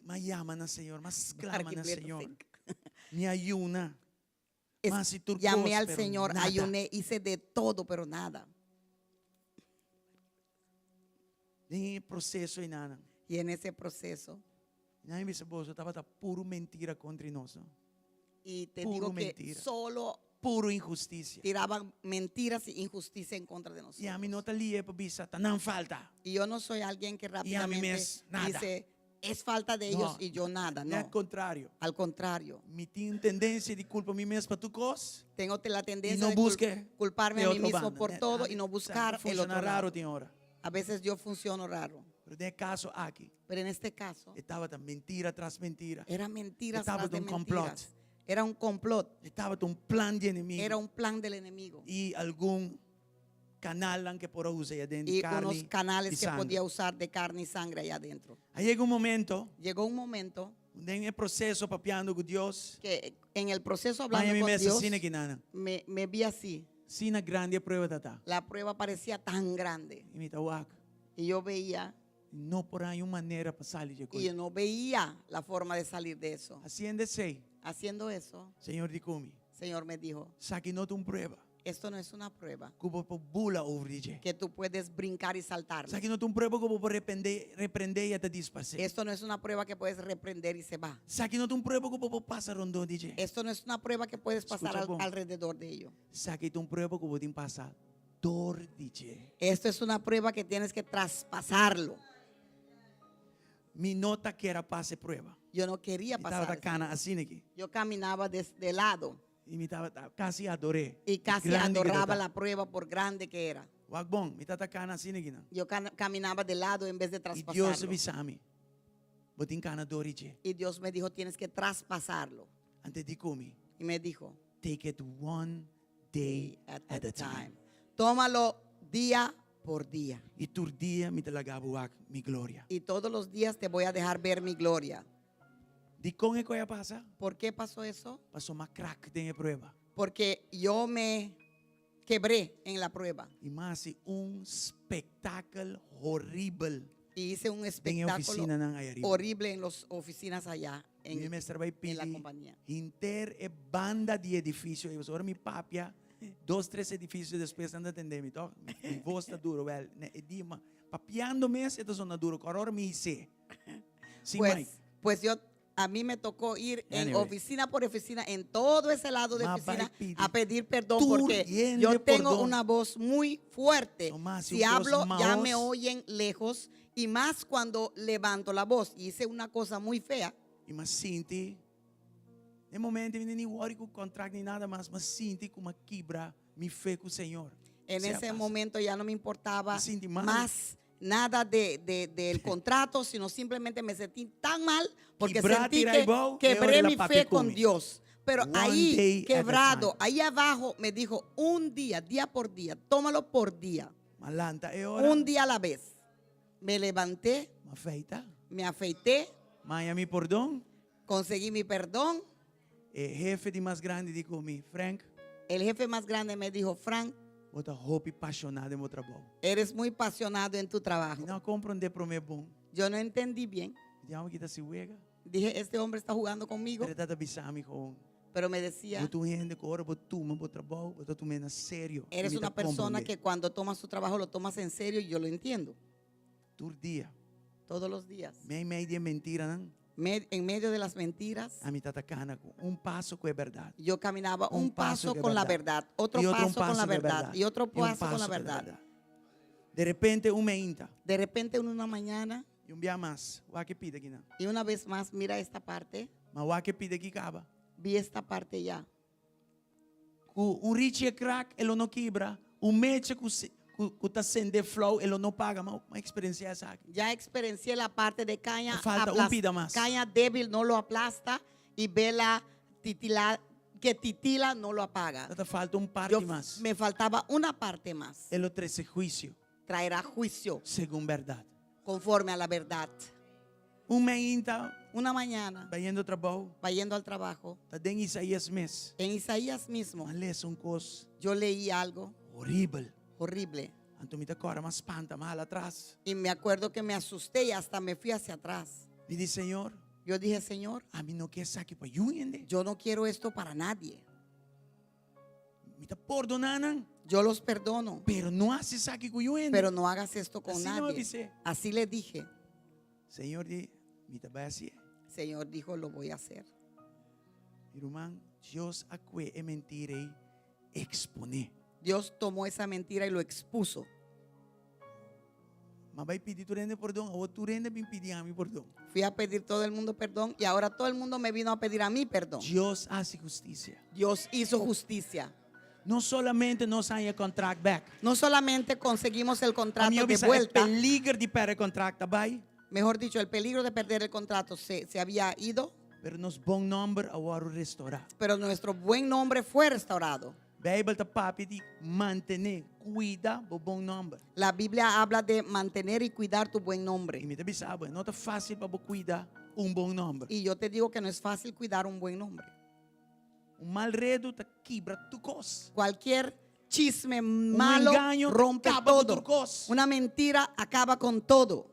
Speaker 3: Mas llama na Senhor, mas clama na
Speaker 4: Arquitecto,
Speaker 3: Senhor.
Speaker 4: sí.
Speaker 3: Me ayuna.
Speaker 4: Es-
Speaker 3: Mas si turcos,
Speaker 4: Llamé al
Speaker 3: pero
Speaker 4: Señor,
Speaker 3: nada.
Speaker 4: ayuné, hice de todo, pero nada.
Speaker 3: Nem processo e nada.
Speaker 4: Y en ese proceso,
Speaker 3: Nem me esposo estava puro mentira contra nós.
Speaker 4: y te
Speaker 3: Puro
Speaker 4: digo que
Speaker 3: mentira.
Speaker 4: solo
Speaker 3: Puro injustiça.
Speaker 4: tiraban mentiras y injusticia en contra de nosotros.
Speaker 3: E a mim não está ali para bisa, não falta.
Speaker 4: Y yo no soy alguien que
Speaker 3: Y a mí
Speaker 4: rápidamente
Speaker 3: me es nada.
Speaker 4: dice, es falta de ellos
Speaker 3: No,
Speaker 4: y yo nada.
Speaker 3: Não é
Speaker 4: No,
Speaker 3: contrário.
Speaker 4: al contrario.
Speaker 3: Me tenho tendência de culpa a mim mesmo para tu cos.
Speaker 4: Tengo la tendencia
Speaker 3: no
Speaker 4: de
Speaker 3: busque
Speaker 4: culparme
Speaker 3: de
Speaker 4: a mí
Speaker 3: outro
Speaker 4: mismo
Speaker 3: bando.
Speaker 4: por todo y no buscar el
Speaker 3: Funciona
Speaker 4: otro
Speaker 3: raro
Speaker 4: lado.
Speaker 3: tem hora.
Speaker 4: A veces yo funciono raro,
Speaker 3: Pero no caso aqui,
Speaker 4: pero en este caso
Speaker 3: estava mentira tras mentira.
Speaker 4: era mentiras
Speaker 3: Estaba
Speaker 4: tras de
Speaker 3: de un complot.
Speaker 4: mentiras. Era un complot,
Speaker 3: Estava plan de inimigo.
Speaker 4: era un plan del enemigo.
Speaker 3: E algum canal que por usar dentro de
Speaker 4: Y
Speaker 3: carne
Speaker 4: unos canales
Speaker 3: y
Speaker 4: que
Speaker 3: sangre.
Speaker 4: podía usar de carne y sangre allá adentro.
Speaker 3: Aí chega momento,
Speaker 4: Llegó un momento
Speaker 3: em el processo papiando com Deus,
Speaker 4: que en el proceso
Speaker 3: Miami
Speaker 4: hablando
Speaker 3: me
Speaker 4: con Dios,
Speaker 3: assassina que nada.
Speaker 4: me vi así.
Speaker 3: Sim, na grande prova da tá.
Speaker 4: La prueba parecía tan grande
Speaker 3: E me tawak.
Speaker 4: y yo veía
Speaker 3: Não por aí uma maneira para sair de
Speaker 4: y yo
Speaker 3: coisa.
Speaker 4: no veía la forma de salir de eso.
Speaker 3: Assim é sei.
Speaker 4: Haciendo eso,
Speaker 3: Senhor de come.
Speaker 4: Señor me dijo,
Speaker 3: Saque não te prueba.
Speaker 4: Esto no es una prueba
Speaker 3: Kubo po bula over DJ.
Speaker 4: que tú puedes brincar y saltar.
Speaker 3: Sa kinotong prueba ko po reprende ya ta dispase.
Speaker 4: Esto no es una prueba que puedes reprender y se va.
Speaker 3: Sa kinotong prueba ko po pasa rondo DJ.
Speaker 4: Esto no es una prueba que puedes pasar
Speaker 3: Escucha, Bong.
Speaker 4: alrededor de ello.
Speaker 3: Sa kitong prueba ko po din pasa dor DJ.
Speaker 4: Esto es una prueba que tienes que traspasarlo.
Speaker 3: Mi nota que era pase prueba.
Speaker 4: Yo no quería
Speaker 3: Itaba ta
Speaker 4: pasar.
Speaker 3: kana así aquí.
Speaker 4: Yo caminaba de lado
Speaker 3: Y mi taba casi adoré.
Speaker 4: y casi
Speaker 3: Grande que
Speaker 4: adoraba
Speaker 3: tota.
Speaker 4: la prueba por grande que era.
Speaker 3: Wagbong, mi tata kana así aquí na.
Speaker 4: Yo caminaba de lado en vez de
Speaker 3: Y Dios
Speaker 4: traspasarlo.
Speaker 3: bisami. Botin kana dori je.
Speaker 4: Y Dios me dijo, tienes que traspasarlo.
Speaker 3: Ante di kumi.
Speaker 4: Y me dijo,
Speaker 3: Take it one day at a time.
Speaker 4: Tómalo día por día.
Speaker 3: Y tur dia mi talagabuak mi gloria.
Speaker 4: Y todos los días te voy a dejar ver mi gloria.
Speaker 3: Di con e koya pasa.
Speaker 4: ¿Por qué pasó eso?
Speaker 3: Pasó más crack de prueba.
Speaker 4: Porque yo me quebré en la prueba
Speaker 3: Y más si un espectáculo horrible
Speaker 4: y hice un
Speaker 3: en la
Speaker 4: espectáculo
Speaker 3: oficina ng ay arriba.
Speaker 4: horrible en las oficinas allá
Speaker 3: Mi
Speaker 4: en
Speaker 3: mestre bay
Speaker 4: en la
Speaker 3: pili.
Speaker 4: compañía.
Speaker 3: Inter e banda de edificio. E ahora mi papia, 2-3 edificios después anda atendendo. Então, mi voz está duro, velho. Edima, papiando mes, esto son duro. Ahora me hice. Sim, Mike.
Speaker 4: Pues yo a mí me tocó ir en
Speaker 3: Anyway.
Speaker 4: oficina por oficina, en todo ese lado de
Speaker 3: Más
Speaker 4: oficina,
Speaker 3: pidi.
Speaker 4: a pedir perdón
Speaker 3: Tú
Speaker 4: porque
Speaker 3: riende
Speaker 4: yo tengo
Speaker 3: perdón.
Speaker 4: una voz muy fuerte.
Speaker 3: No más,
Speaker 4: Si
Speaker 3: un
Speaker 4: hablo,
Speaker 3: voz
Speaker 4: ya
Speaker 3: maos.
Speaker 4: me oyen lejos y más cuando levanto la voz. Y hice una cosa muy fea.
Speaker 3: E mas sinti, no momento eu nem worry com o contrato nem nada mais, mas sinti como quebra me fé com o Senhor.
Speaker 4: En
Speaker 3: Sea
Speaker 4: ese
Speaker 3: paz.
Speaker 4: momento ya no me importaba
Speaker 3: Me sentí mal.
Speaker 4: más nada del contrato, sino simplemente me sentí tan mal porque
Speaker 3: Quebrar,
Speaker 4: sentí
Speaker 3: tirar y
Speaker 4: que
Speaker 3: bow,
Speaker 4: quebré
Speaker 3: y ahora
Speaker 4: mi
Speaker 3: la
Speaker 4: fe
Speaker 3: papi
Speaker 4: con
Speaker 3: come.
Speaker 4: Dios. Pero
Speaker 3: One day
Speaker 4: ahí,
Speaker 3: at a
Speaker 4: quebrado,
Speaker 3: time.
Speaker 4: ahí abajo me dijo, un día por día, tómalo por día,
Speaker 3: Malanta é hora.
Speaker 4: un día a la vez. Me levanté,
Speaker 3: Ma feita.
Speaker 4: me afeité,
Speaker 3: Miami perdão.
Speaker 4: conseguí mi perdón.
Speaker 3: Jefe de mais grande de comigo, Frank.
Speaker 4: El jefe más grande me dijo, Frank,
Speaker 3: Bota roupa apaixonada em meu trabalho.
Speaker 4: eres muy apasionado en tu trabajo.
Speaker 3: Não compreender para mim bom.
Speaker 4: Yo no entendí bien.
Speaker 3: De algo que está se uega.
Speaker 4: Dije, este hombre está jugando conmigo,
Speaker 3: Ele está avisando com.
Speaker 4: pero me decía,
Speaker 3: Botu rende com hora, botu mas botu trabalho, botu tu mena sério.
Speaker 4: eres
Speaker 3: E me
Speaker 4: una
Speaker 3: tá
Speaker 4: persona
Speaker 3: compreender.
Speaker 4: que cuando tomas tu trabajo lo tomas en serio y yo lo entiendo.
Speaker 3: Tur dia.
Speaker 4: Todos los días.
Speaker 3: Meio de mentira, não?
Speaker 4: En medio de las mentiras,
Speaker 3: A mitad atacana com passo com a verdade.
Speaker 4: yo caminaba
Speaker 3: Un
Speaker 4: un
Speaker 3: paso
Speaker 4: paso
Speaker 3: que
Speaker 4: con la
Speaker 3: verdad.
Speaker 4: verdad, otro
Speaker 3: Y otro
Speaker 4: paso con la
Speaker 3: paso que
Speaker 4: verdad y otro
Speaker 3: Y un
Speaker 4: paso con la
Speaker 3: paso que
Speaker 4: verdad.
Speaker 3: De repente, uma inta.
Speaker 4: De repente en una mañana,
Speaker 3: E dia mais. O que pide aqui não.
Speaker 4: y una vez más, mira esta parte,
Speaker 3: Mas o que pide aqui acaba.
Speaker 4: vi esta parte ya.
Speaker 3: Richie crack, ele não quebra. Meche que está sendo flow, ele não paga. Mas uma experiência é essa aqui.
Speaker 4: Ya experiencié la parte de caña,
Speaker 3: Falta un pida más.
Speaker 4: caña débil no lo aplasta y vela que titila no lo apaga.
Speaker 3: Então falta parte
Speaker 4: Yo,
Speaker 3: mais.
Speaker 4: me faltaba una parte más.
Speaker 3: Ele traz juízo,
Speaker 4: Traerá juicio
Speaker 3: segundo verdade.
Speaker 4: conforme a la verdad.
Speaker 3: Inta,
Speaker 4: Una mañana,
Speaker 3: vai indo ao trabalho.
Speaker 4: va yendo al trabajo,
Speaker 3: Está em Isaías mês.
Speaker 4: en Isaías mismo,
Speaker 3: Mas lê um coisa
Speaker 4: yo leí algo
Speaker 3: horrível.
Speaker 4: horrible
Speaker 3: Então me cora, mas espanta, mas lá atrás.
Speaker 4: y me acuerdo que me asusté y hasta me fui hacia atrás.
Speaker 3: Me diz, Senhor,
Speaker 4: Yo dije, Señor,
Speaker 3: a mim não quer saque para entender.
Speaker 4: yo no quiero esto para nadie.
Speaker 3: Me está perdonando,
Speaker 4: Yo los perdono,
Speaker 3: pero não hace saque com eu
Speaker 4: pero no hagas esto con
Speaker 3: Así no me
Speaker 4: nadie.
Speaker 3: avisé.
Speaker 4: Así le dije.
Speaker 3: Senhor, me está assim.
Speaker 4: Señor dijo, lo voy a hacer.
Speaker 3: Irmão, Deus aque é mentira e exponer.
Speaker 4: Dios tomó esa mentira y lo expuso.
Speaker 3: Mas vai pedir tu rende perdão, ou tu rende me pedir a mim perdão.
Speaker 4: Fui a pedir todo el mundo perdón y ahora todo el mundo me vino a pedir a mí perdón.
Speaker 3: Deus hace justiça.
Speaker 4: Dios hizo justicia.
Speaker 3: Não solamente nós ganhamos contract back.
Speaker 4: No solamente conseguimos el
Speaker 3: A
Speaker 4: contrato
Speaker 3: minha
Speaker 4: de
Speaker 3: visão é
Speaker 4: vuelta,
Speaker 3: peligro de perder contract, vai.
Speaker 4: mejor dicho, el peligro de perder el contrato se había ido,
Speaker 3: Pero nos bom nome agora restaurar.
Speaker 4: pero nuestro buen nombre fue restaurado.
Speaker 3: Bíblia está papi de manter, cuida do bom nome.
Speaker 4: La Biblia habla de mantener y cuidar tu buen
Speaker 3: E
Speaker 4: nombre.
Speaker 3: me também sabe, não é fácil para cuidar bom nome.
Speaker 4: Y yo te digo que no es fácil cuidar un buen nombre.
Speaker 3: Mal redo te quebra tu cos.
Speaker 4: Cualquier chisme malo
Speaker 3: engaño
Speaker 4: rompe
Speaker 3: acaba con
Speaker 4: todo.
Speaker 3: tu cos.
Speaker 4: Una mentira acaba con todo.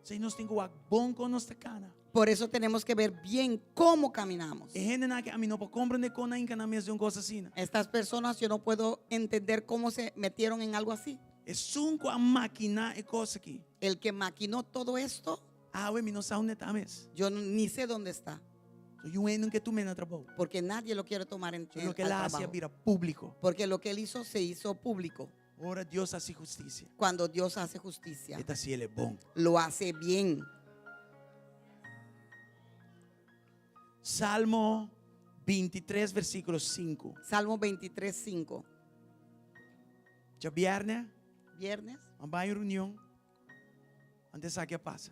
Speaker 3: Se nós temos algo bom com nossa cara.
Speaker 4: Por eso tenemos que ver bien cómo caminamos.
Speaker 3: E gente na que a mim não pode compreender como na encanamento de uma coisa assim.
Speaker 4: Estas personas yo no puedo entender cómo se metieron en algo así.
Speaker 3: É sunco a máquina e coisa aqui.
Speaker 4: El que maquinó todo esto,
Speaker 3: Ah, ué, mi não sabe onde está mesmo.
Speaker 4: yo ni sé dónde está.
Speaker 3: So, yung ano que tu me na trabalho.
Speaker 4: Porque nadie lo quiere tomar en
Speaker 3: So, lo que
Speaker 4: al
Speaker 3: ela hacía
Speaker 4: trabajo.
Speaker 3: vira público.
Speaker 4: Porque lo que él hizo se hizo público.
Speaker 3: Ora Deus hace justiça.
Speaker 4: Cuando Dios hace justicia,
Speaker 3: Esta sí ele é bom.
Speaker 4: lo hace bien.
Speaker 3: Salmo 23, versículo 5.
Speaker 4: Salmo 23:5.
Speaker 3: Já viernes,
Speaker 4: Viernes
Speaker 3: vamos a reunião. Antes que passa.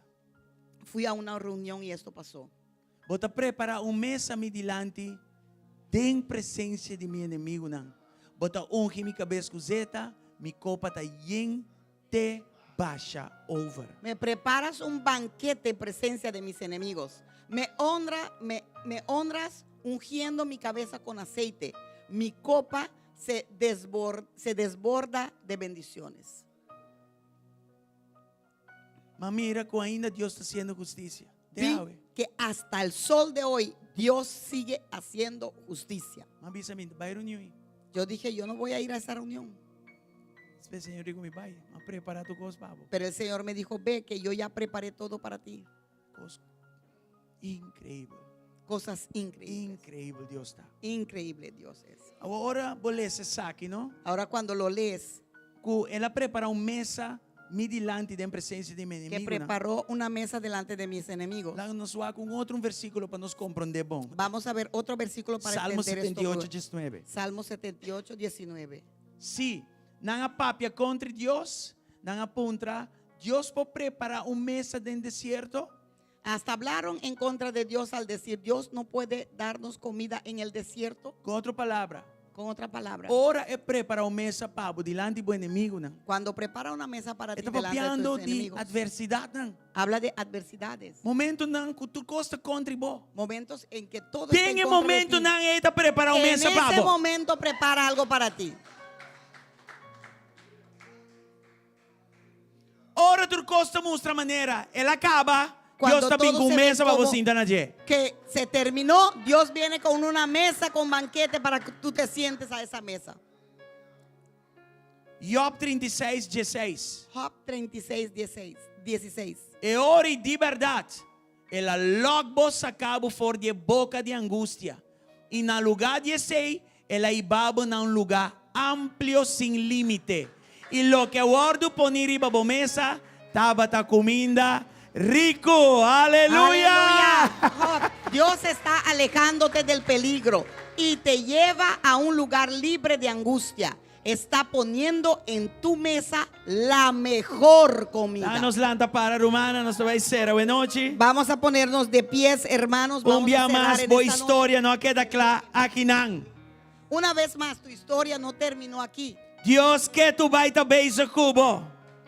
Speaker 4: fui a una reunión y esto pasó.
Speaker 3: Bota preparar mesa me dilante, em presença de meu inimigo não. Bota unge minha cabeça com zeta, minha copa tá te baixa over.
Speaker 4: Me preparas un banquete en presencia de mis enemigos. Me honras ungiendo mi cabeza con aceite. Mi copa se desborda de bendiciones.
Speaker 3: Mas mira como ainda Deus está fazendo justiça.
Speaker 4: Vi que hasta el sol de hoy Dios sigue haciendo justicia.
Speaker 3: Mas avisa me, vai reunião.
Speaker 4: Yo dije, yo no voy a ir a esa reunión.
Speaker 3: Espera, Senhor, digo me vai, mas prepara tu coisa, babo.
Speaker 4: Pero el Señor me dijo, ve que yo ya preparé todo para ti.
Speaker 3: Coisa incrível.
Speaker 4: Cosas increíbles.
Speaker 3: Incrível Deus está.
Speaker 4: Increíble Dios es.
Speaker 3: Agora, vou ler esse saque, não?
Speaker 4: Ahora cuando lo lees,
Speaker 3: Ela prepara mesa me dilante de presença de meu
Speaker 4: que
Speaker 3: inimigo.
Speaker 4: preparó una mesa delante de mis enemigos.
Speaker 3: Lá nos vai com outro versículo para nos compreender bom.
Speaker 4: Vamos a ver otro versículo para
Speaker 3: Salmo
Speaker 4: entender
Speaker 3: 78,
Speaker 4: esto.
Speaker 3: 19.
Speaker 4: Salmo 78, 19.
Speaker 3: Se não apapia contra Deus, não apunta, Deus pode preparar mesa no deserto.
Speaker 4: Hasta hablaron en contra de Dios al decir, Dios no puede darnos comida en el desierto.
Speaker 3: Com outra palavra,
Speaker 4: Con otra palabra,
Speaker 3: ora é preparar mesa para dilante do inimigo, não?
Speaker 4: cuando prepara una mesa para ti
Speaker 3: Está
Speaker 4: delante de
Speaker 3: papiando
Speaker 4: tus
Speaker 3: de
Speaker 4: enemigos,
Speaker 3: adversidade, não?
Speaker 4: habla de adversidades.
Speaker 3: Momento não que tu costa contra vos.
Speaker 4: Momentos en que todo está
Speaker 3: Tem
Speaker 4: en contra
Speaker 3: momento
Speaker 4: de ti.
Speaker 3: não está preparar
Speaker 4: En
Speaker 3: mesa para
Speaker 4: ese
Speaker 3: vos.
Speaker 4: momento prepara algo para ti.
Speaker 3: Ora tu costa mostra maneira, ela acaba.
Speaker 4: Cuando
Speaker 3: Deus está bem
Speaker 4: todo
Speaker 3: com
Speaker 4: se
Speaker 3: mesa
Speaker 4: ve
Speaker 3: para
Speaker 4: como-
Speaker 3: você entrar na G.
Speaker 4: Que se terminó, Dios viene con una mesa, con banquete para que tú te sientes a esa mesa.
Speaker 3: Job 36, 16.
Speaker 4: Job 36, 16.
Speaker 3: E ore de verdade. Ela logo sacava fora de boca de angústia. E no lugar de sei, ela ibaba num lugar amplo sem limite. E lo que eu ordo poner riba da mesa, estava ta comida rico. Aleluya.
Speaker 4: Job, Dios está alejándote del peligro y te lleva a un lugar libre de angustia. Está poniendo en tu mesa la mejor comida.
Speaker 3: Danos lanta para romana, nos vai ser boa noite.
Speaker 4: Vamos a ponernos de pies, hermanos. Vamos a
Speaker 3: dia
Speaker 4: cerrar
Speaker 3: mais,
Speaker 4: en
Speaker 3: boa
Speaker 4: esta noche.
Speaker 3: história, não queda clara aqui não.
Speaker 4: Una vez más, tu historia no terminó aquí.
Speaker 3: Deus que tu vai também se cubo.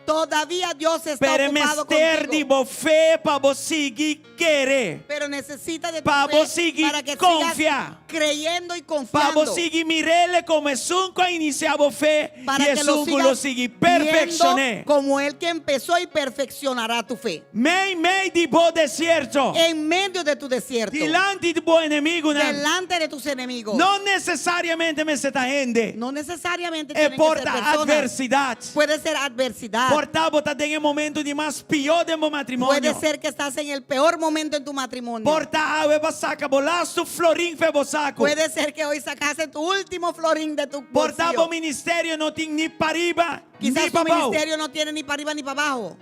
Speaker 4: Todavía Dios está
Speaker 3: Pero
Speaker 4: ocupado
Speaker 3: mester de
Speaker 4: contigo.
Speaker 3: fé para você querer.
Speaker 4: Pero necesita de tu
Speaker 3: Pa'
Speaker 4: fe
Speaker 3: vos seguir
Speaker 4: para que
Speaker 3: confiar.
Speaker 4: sigas creyendo y
Speaker 3: Para
Speaker 4: confiando.
Speaker 3: você mirele como sunco a iniciar a fé
Speaker 4: Para
Speaker 3: e
Speaker 4: que lo
Speaker 3: sunco lo
Speaker 4: sigas
Speaker 3: sigue
Speaker 4: viendo
Speaker 3: perfeccionar.
Speaker 4: como el que empezó y perfeccionará tu fe.
Speaker 3: Meio de bom deserto.
Speaker 4: En medio de tu desierto,
Speaker 3: Delante de bom inimigo, não.
Speaker 4: delante de tus enemigos.
Speaker 3: Não necessariamente me se tá gente.
Speaker 4: No necesariamente
Speaker 3: É
Speaker 4: tienen que ser
Speaker 3: porta
Speaker 4: personas.
Speaker 3: adversidade.
Speaker 4: Puede ser adversidad.
Speaker 3: Porta botar em momento de mais pior de meu matrimônio.
Speaker 4: Puede ser que estás en el peor momento en tu matrimonio.
Speaker 3: Porta ave basaca bolasto florim fe bosaco.
Speaker 4: Puede ser que hoy sacaste tu último florín de tu
Speaker 3: Porta
Speaker 4: bolsillo.
Speaker 3: bo ministério não tem ni para arriba,
Speaker 4: Quizás
Speaker 3: ni
Speaker 4: tu
Speaker 3: para baixo.
Speaker 4: ministerio no tiene ni para arriba ni para abajo.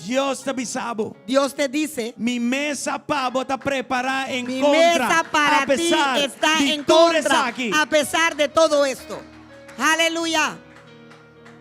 Speaker 3: Deus te avisado.
Speaker 4: Dios te dice,
Speaker 3: Mi mesa para botar preparar en
Speaker 4: mi
Speaker 3: contra.
Speaker 4: mesa para
Speaker 3: a pesar
Speaker 4: ti está
Speaker 3: de
Speaker 4: en
Speaker 3: todo
Speaker 4: contra,
Speaker 3: eso aquí.
Speaker 4: a pesar de todo esto. Aleluya.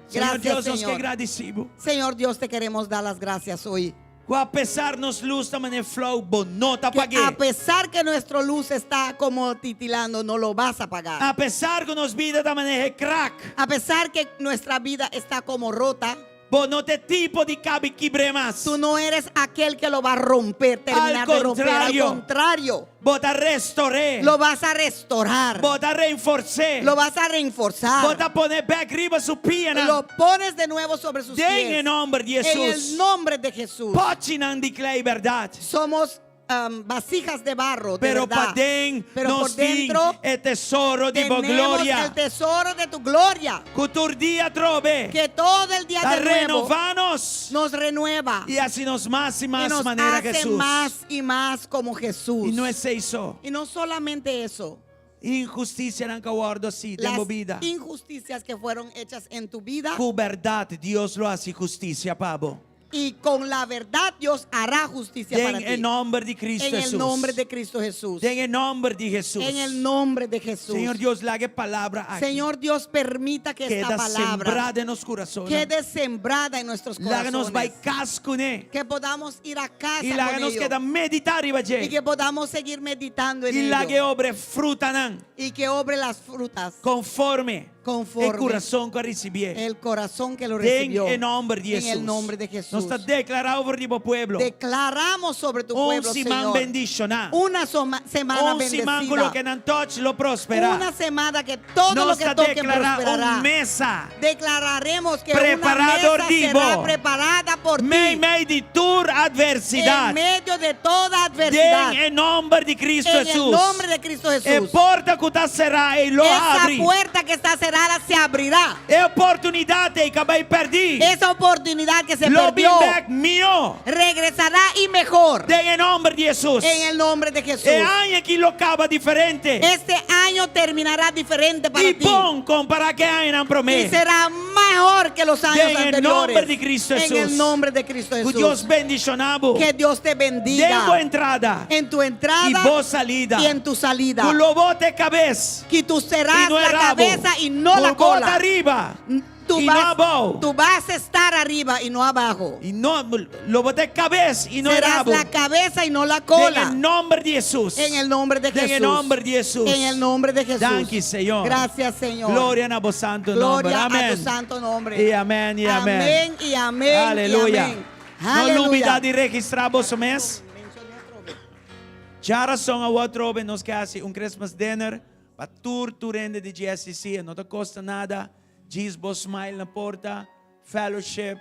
Speaker 3: Señor
Speaker 4: Gracias,
Speaker 3: Dios, nos que
Speaker 4: Señor.
Speaker 3: agradecido.
Speaker 4: Señor Dios, te queremos dar las gracias hoy.
Speaker 3: A pesar nos luz também é flow, bonota
Speaker 4: Que
Speaker 3: paguei.
Speaker 4: a pesar que nuestra luz está como titilando, no lo vas a pagar.
Speaker 3: A pesar que nos vida também é crack.
Speaker 4: A pesar que nuestra vida está como rota,
Speaker 3: Bonote tipo de cabe quibremas.
Speaker 4: tú no eres aquel que lo va a romper, terminar de romper. Al
Speaker 3: contrario.
Speaker 4: contrario,
Speaker 3: Bota restauré.
Speaker 4: lo vas a restaurar,
Speaker 3: Bota reforcé.
Speaker 4: lo vas a reforzar,
Speaker 3: Bota poner back riba su piana.
Speaker 4: lo pones de nuevo sobre sus
Speaker 3: Den
Speaker 4: pies.
Speaker 3: em nome de
Speaker 4: En el
Speaker 3: Jesus.
Speaker 4: nombre de Jesús.
Speaker 3: Pode não declarar verdade.
Speaker 4: Somos vasijas de barro, de
Speaker 3: Pero
Speaker 4: verdad.
Speaker 3: para dentro
Speaker 4: Pero por
Speaker 3: nos tem
Speaker 4: dentro
Speaker 3: el tesoro de
Speaker 4: tenemos
Speaker 3: gloria.
Speaker 4: el tesoro de tu gloria,
Speaker 3: Cultur día trove.
Speaker 4: que todo el día
Speaker 3: A
Speaker 4: de nuevo
Speaker 3: renovarnos.
Speaker 4: nos renueva
Speaker 3: Y así nos más y
Speaker 4: y
Speaker 3: más
Speaker 4: nos
Speaker 3: manera
Speaker 4: hace
Speaker 3: Jesús.
Speaker 4: más y más como Jesús.
Speaker 3: Y no es eso.
Speaker 4: Y no solamente eso,
Speaker 3: Injusticia nunca guardo así,
Speaker 4: las
Speaker 3: tengo vida.
Speaker 4: injusticias que fueron hechas en tu vida,
Speaker 3: Con verdad Dios lo hace justicia, Pablo.
Speaker 4: y con la verdad Dios hará justicia para
Speaker 3: En
Speaker 4: ti.
Speaker 3: el nombre de Cristo
Speaker 4: En
Speaker 3: Jesús.
Speaker 4: el nombre de Cristo Jesús.
Speaker 3: En el nombre de Jesús.
Speaker 4: En el nombre de Jesús.
Speaker 3: Señor Dios, la que palabra aquí
Speaker 4: Señor Dios, permita que esta
Speaker 3: queda
Speaker 4: palabra
Speaker 3: sembrada en los corazones.
Speaker 4: quede sembrada en nuestros
Speaker 3: La que nos va a
Speaker 4: corazones.
Speaker 3: cascune.
Speaker 4: Que podamos ir a casa
Speaker 3: Y la que
Speaker 4: con
Speaker 3: nos
Speaker 4: ello.
Speaker 3: queda meditar y
Speaker 4: Y
Speaker 3: valle.
Speaker 4: que podamos seguir meditando en
Speaker 3: Y la que
Speaker 4: ello.
Speaker 3: obre fruta nan,
Speaker 4: Y que obre las frutas
Speaker 3: conforme el
Speaker 4: conforme
Speaker 3: corazón que recibí.
Speaker 4: el corazón que lo
Speaker 3: En
Speaker 4: recibió.
Speaker 3: el nombre de
Speaker 4: En
Speaker 3: Jesús.
Speaker 4: el nombre de Jesús.
Speaker 3: Nos está declarado por tu pueblo.
Speaker 4: Declaramos sobre tu
Speaker 3: Un
Speaker 4: pueblo,
Speaker 3: simán
Speaker 4: Señor,
Speaker 3: bendicionado.
Speaker 4: una semana
Speaker 3: Un simán con lo que
Speaker 4: bendecida.
Speaker 3: nan touch lo prospera.
Speaker 4: Una semana que todo lo
Speaker 3: Nos
Speaker 4: que
Speaker 3: está
Speaker 4: toque
Speaker 3: declarado
Speaker 4: prosperará.
Speaker 3: una mesa.
Speaker 4: Declararemos que
Speaker 3: Preparado
Speaker 4: una mesa
Speaker 3: vivo.
Speaker 4: será preparada por ti
Speaker 3: En medio de tu adversidad.
Speaker 4: en medio de toda adversidad.
Speaker 3: En el nombre de Cristo
Speaker 4: En
Speaker 3: Jesús.
Speaker 4: el nombre de Cristo
Speaker 3: El
Speaker 4: Jesús.
Speaker 3: porta que está cerrada y lo
Speaker 4: Esa
Speaker 3: abre.
Speaker 4: puerta que está cerrada se abrirá.
Speaker 3: Es oportunidad que acabé de perder.
Speaker 4: Esa oportunidad que se
Speaker 3: Lo
Speaker 4: perdió
Speaker 3: back mío.
Speaker 4: regresará y mejor.
Speaker 3: En el nombre de Jesús.
Speaker 4: En el nombre de Jesús.
Speaker 3: El año que lo acaba diferente.
Speaker 4: Este año terminará diferente para
Speaker 3: Y
Speaker 4: ti.
Speaker 3: pon compara que hay en
Speaker 4: Y
Speaker 3: promesa.
Speaker 4: será mejor que los años
Speaker 3: En el
Speaker 4: anteriores.
Speaker 3: nombre de Cristo
Speaker 4: En
Speaker 3: Jesús.
Speaker 4: el nombre de Cristo
Speaker 3: Que
Speaker 4: Jesús.
Speaker 3: Dios bendicionado.
Speaker 4: Que Dios te bendiga.
Speaker 3: Tengo entrada.
Speaker 4: En tu entrada
Speaker 3: Y vos salida.
Speaker 4: y en tu salida.
Speaker 3: Tu lo bote cabeza.
Speaker 4: Que tú serás
Speaker 3: Y no el
Speaker 4: la
Speaker 3: rabo.
Speaker 4: cabeza y no la
Speaker 3: Tu bota
Speaker 4: cola.
Speaker 3: arriba.
Speaker 4: Tú
Speaker 3: y no
Speaker 4: vas,
Speaker 3: abajo.
Speaker 4: tú vas a estar arriba y no abajo.
Speaker 3: Y no lo bote cabeza y no el
Speaker 4: Serás
Speaker 3: rabo.
Speaker 4: la cabeza y no la
Speaker 3: En
Speaker 4: cola.
Speaker 3: el nombre de Jesús.
Speaker 4: En el nombre de Jesús.
Speaker 3: En el nombre de Jesús.
Speaker 4: En el nombre de Jesús.
Speaker 3: Danke, Señor.
Speaker 4: Gracias, Señor.
Speaker 3: Gloria a vos santo nombre.
Speaker 4: Gloria
Speaker 3: Amén.
Speaker 4: a tu santo nombre.
Speaker 3: Y amén, y amén.
Speaker 4: Amén y amén.
Speaker 3: Aleluya.
Speaker 4: Y amén.
Speaker 3: No
Speaker 4: Aleluya.
Speaker 3: olvidar de registrar vos mes. Já são a outro nos que hace Christmas dinner para turende de GSC, não te custa nada. Diz vos smile na porta, fellowship,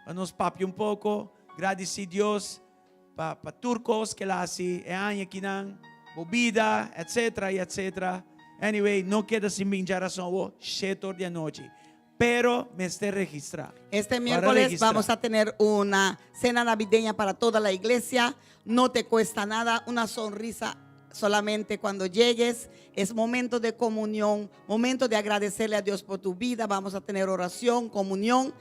Speaker 3: para nos papi pouco, agradecer a Deus para turcos que lá se é año que não, bebida, etc, etc. Anyway, não queda sem bem geração o chetor de noite. Pero me esté registrar.
Speaker 4: Este
Speaker 3: Para
Speaker 4: miércoles
Speaker 3: registrar.
Speaker 4: vamos a tener una cena navideña para toda la iglesia. No te cuesta nada, una sonrisa solamente cuando llegues. Es momento de comunión, momento de agradecerle a Dios por tu vida. Vamos a tener oración, comunión.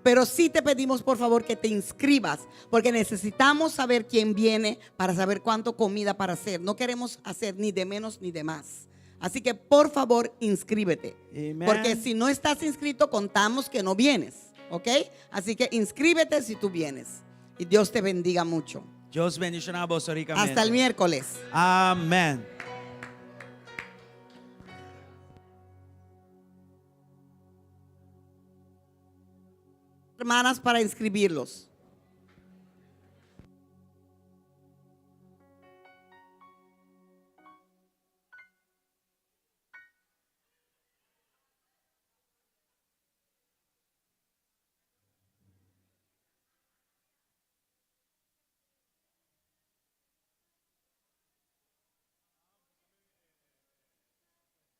Speaker 4: Pero sí te pedimos por favor que te inscribas, porque necesitamos saber quién viene para saber cuánto comida para hacer. No queremos hacer ni de menos ni de más. Así que por favor inscríbete.
Speaker 3: Amen.
Speaker 4: Porque si no estás inscrito, contamos que no vienes. ¿Ok? Así que inscríbete si tú vienes. Y Dios te bendiga mucho.
Speaker 3: Dios bendiga a vos ricamente.
Speaker 4: Hasta el miércoles.
Speaker 3: Amén.
Speaker 4: Hermanas, para inscribirlos.